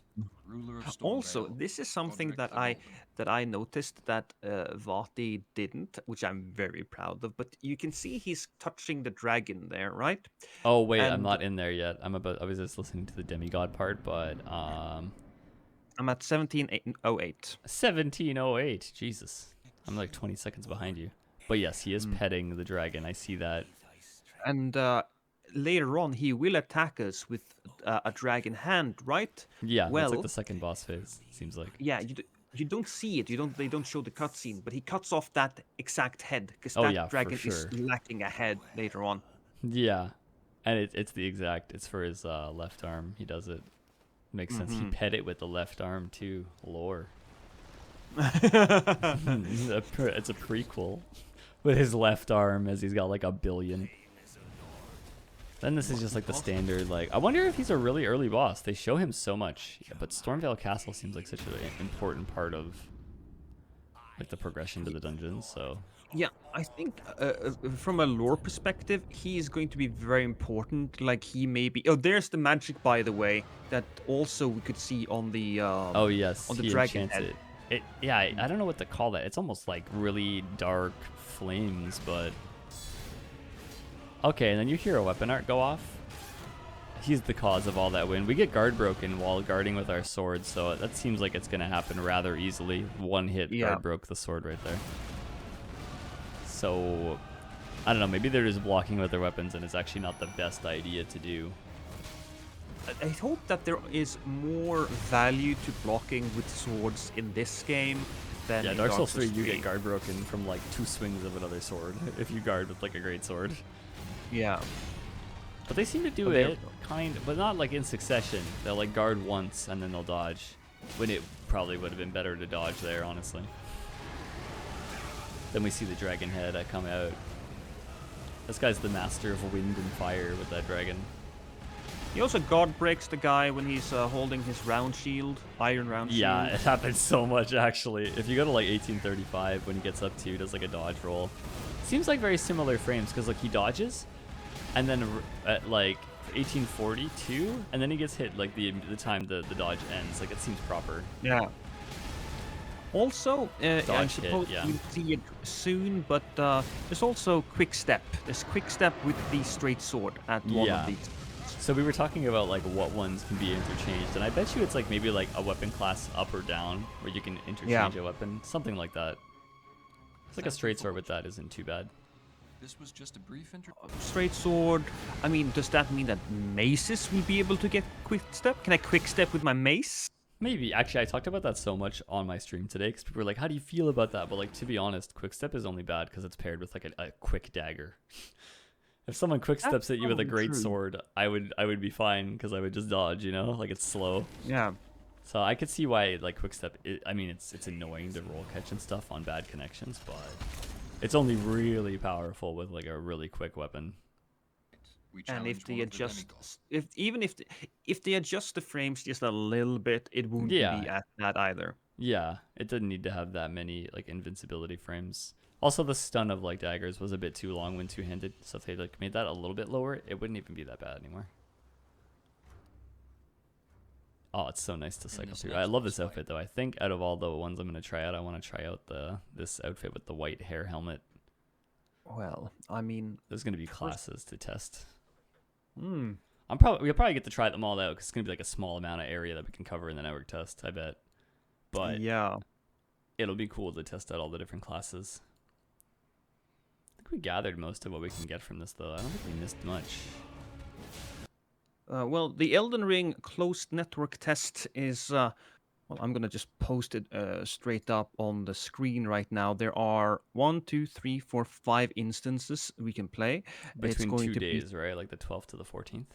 Speaker 3: ruler of
Speaker 2: Also,
Speaker 3: Stormvale,
Speaker 2: this is something
Speaker 3: Godric
Speaker 2: that
Speaker 3: the
Speaker 2: I noticed that Vati didn't, which I'm very proud of. But you can see he's touching the dragon there, right?
Speaker 1: Oh wait, I'm
Speaker 2: And-
Speaker 1: not in there yet. I was just listening to the demigod part, but
Speaker 2: I'm at 1708.
Speaker 1: 1708. Jesus. I'm like 20 seconds behind you. But yes, he is petting the dragon. I see that.
Speaker 2: And later on, he will attack us with a dragon hand, right?
Speaker 1: Yeah, that's
Speaker 2: Well,
Speaker 1: like the second boss phase, seems like.
Speaker 2: yeah, you don't see it. They don't show the cutscene, but he cuts off that exact head because
Speaker 1: Oh,
Speaker 2: that
Speaker 1: yeah, for
Speaker 2: dragon
Speaker 1: sure.
Speaker 2: is lacking a head later on.
Speaker 1: Yeah. And it's the exact, it's for his left arm. He does it. Makes sense. He pet it with the left arm too. Lore. It's a prequel with his left arm as he's got like a billion. Then this is just like the standard, like, I wonder if he's a really early boss. They show him so much, but Stormvale Castle seems like such an important part of like the progression to the dungeons, so.
Speaker 2: Yeah, I think from a lore perspective, he is going to be very important. Like he may be. Oh, there's the magic, by the way, that also we could see on the.
Speaker 1: Oh yes,
Speaker 2: on the
Speaker 1: he
Speaker 2: dragon
Speaker 1: enchants
Speaker 2: head.
Speaker 1: it. Yeah, I don't know what to call that. It's almost like really dark flames, but Okay, and then you hear a weapon art go off. He's the cause of all that win. We get guard broken while guarding with our sword, so that seems like it's going to happen rather easily. One hit,
Speaker 2: Yeah.
Speaker 1: guard broke the sword right there. So, I don't know, maybe they're just blocking with their weapons and it's actually not the best idea to do.
Speaker 2: I hope that there is more value to blocking with swords in this game than
Speaker 1: Yeah,
Speaker 2: in
Speaker 1: Dark Souls 3, you
Speaker 2: 3.
Speaker 1: get guard broken from like 2 swings of another sword if you guard with like a great sword.
Speaker 2: Yeah.
Speaker 1: But they seem to do
Speaker 2: But they're-
Speaker 1: it but not like in succession. They'll like guard once and then they'll dodge. When it probably would have been better to dodge there, honestly. Then we see the dragon head come out. This guy's the master of wind and fire with that dragon.
Speaker 2: He also guard breaks the guy when he's holding his round shield, iron round shield.
Speaker 1: Yeah, it happens so much actually. If you go to like 1835 when he gets up to, he does like a dodge roll. Seems like very similar frames because like he dodges, and then at like 1842, and then he gets hit like the time the dodge ends. Like it seems proper.
Speaker 2: Yeah. Also, I
Speaker 1: Dodge
Speaker 2: suppose
Speaker 1: hit, yeah.
Speaker 2: we'll see it soon, but there's also quick step. There's quick step with the straight sword at one
Speaker 1: Yeah.
Speaker 2: of these.
Speaker 1: So we were talking about like what ones can be interchanged, and I bet you it's like maybe like a weapon class up or down where you can interchange a weapon, something like that. It's like a straight sword with that isn't too bad.
Speaker 3: This was just a brief intro.
Speaker 2: Straight sword. I mean, does that mean that maces will be able to get quick step? Can I quick step with my mace?
Speaker 1: Maybe. Actually, I talked about that so much on my stream today because people were like, how do you feel about that? But like, to be honest, quickstep is only bad because it's paired with like a quick dagger. If someone quick steps at you with a
Speaker 2: probably
Speaker 1: great
Speaker 2: true.
Speaker 1: sword, I would be fine because I would just dodge, you know? Like, it's slow.
Speaker 2: Yeah.
Speaker 1: So I could see why like quickstep, I mean, it's annoying to roll catch and stuff on bad connections, but it's only really powerful with like a really quick weapon.
Speaker 3: We
Speaker 2: And if
Speaker 3: challenge
Speaker 2: they
Speaker 3: one of the
Speaker 2: adjust,
Speaker 3: demigods.
Speaker 2: if they adjust the frames just a little bit, it won't
Speaker 1: Yeah.
Speaker 2: be at that either.
Speaker 1: Yeah, it didn't need to have that many like invincibility frames. Also, the stun of like daggers was a bit too long when two-handed, so if they like made that a little bit lower, it wouldn't even be that bad anymore. Oh, it's so nice to cycle
Speaker 3: this
Speaker 1: through. I
Speaker 3: next
Speaker 1: love this
Speaker 3: boss fight.
Speaker 1: outfit though. I think out of all the ones I'm gonna try out, I want to try out this outfit with the white hair helmet.
Speaker 2: Well, I mean,
Speaker 1: There's gonna be classes to test.
Speaker 2: hmm.
Speaker 1: We'll probably get to try them all out because it's gonna be like a small amount of area that we can cover in the network test. I bet, but
Speaker 2: Yeah.
Speaker 1: it'll be cool to test out all the different classes. I think we gathered most of what we can get from this though. I don't think we missed much.
Speaker 2: Well, the Elden Ring closed network test is. Well, I'm gonna just post it straight up on the screen right now. There are 1, 2, 3, 4, 5 instances we can play. It's
Speaker 1: Between
Speaker 2: going
Speaker 1: 2
Speaker 2: to be
Speaker 1: days, right? Like the 12th to the 14th.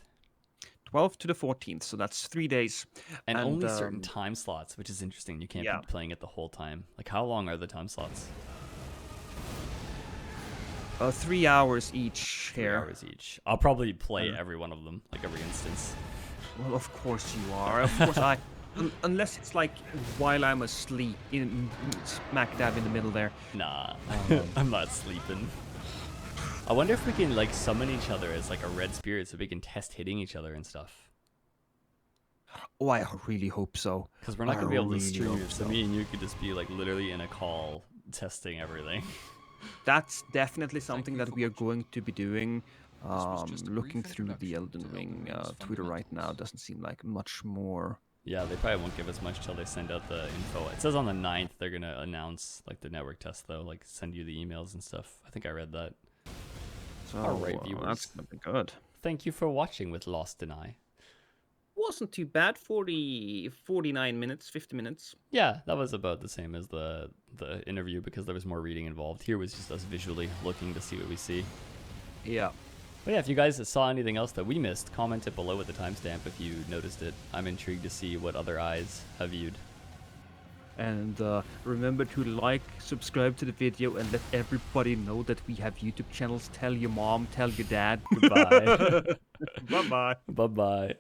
Speaker 2: 12th to the 14th, so that's 3 days.
Speaker 1: And only certain
Speaker 2: um,
Speaker 1: time slots, which is interesting. You can't
Speaker 2: yeah.
Speaker 1: be playing it the whole time. Like, how long are the time slots?
Speaker 2: 3 hours each
Speaker 1: 3
Speaker 2: here.
Speaker 1: hours each. I'll probably play every one of them, like every instance.
Speaker 2: Well, of course you are. Of course unless it's like while I'm asleep, in smack dab in the middle there.
Speaker 1: Nah, I'm not sleeping. I wonder if we can like summon each other as like a red spirit so we can test hitting each other and stuff.
Speaker 2: Oh, I really hope so.
Speaker 1: Because we're not
Speaker 2: I
Speaker 1: gonna be able to
Speaker 2: really
Speaker 1: stream
Speaker 2: hope
Speaker 1: it, so
Speaker 2: so.
Speaker 1: me and you could just be like literally in a call testing everything.
Speaker 2: That's definitely something
Speaker 3: you
Speaker 2: that
Speaker 3: for
Speaker 2: we are
Speaker 3: watching.
Speaker 2: going to be doing.
Speaker 3: was just a
Speaker 2: Looking
Speaker 3: brief
Speaker 2: through the
Speaker 3: introduction
Speaker 2: Elden
Speaker 3: to
Speaker 2: Ring
Speaker 3: Elden Ring's
Speaker 2: Twitter right now
Speaker 3: fundamentals.
Speaker 2: doesn't seem like much more.
Speaker 1: Yeah, they probably won't give us much till they send out the info. It says on the 9th they're gonna announce like the network test though, like send you the emails and stuff. I think I read that.
Speaker 2: So
Speaker 1: Alright, viewers.
Speaker 2: that's gonna be good.
Speaker 1: Thank you for watching with Lost and I.
Speaker 2: Wasn't too bad. 49 minutes, 50 minutes.
Speaker 1: Yeah, that was about the same as the interview because there was more reading involved. Here was just us visually looking to see what we see.
Speaker 2: Yeah.
Speaker 1: But yeah, if you guys saw anything else that we missed, comment it below with the timestamp if you noticed it. I'm intrigued to see what other eyes have viewed.
Speaker 2: And remember to like, subscribe to the video, and let everybody know that we have YouTube channels. Tell your mom, tell your dad.
Speaker 1: Goodbye.
Speaker 2: Bye-bye.
Speaker 1: Bye-bye.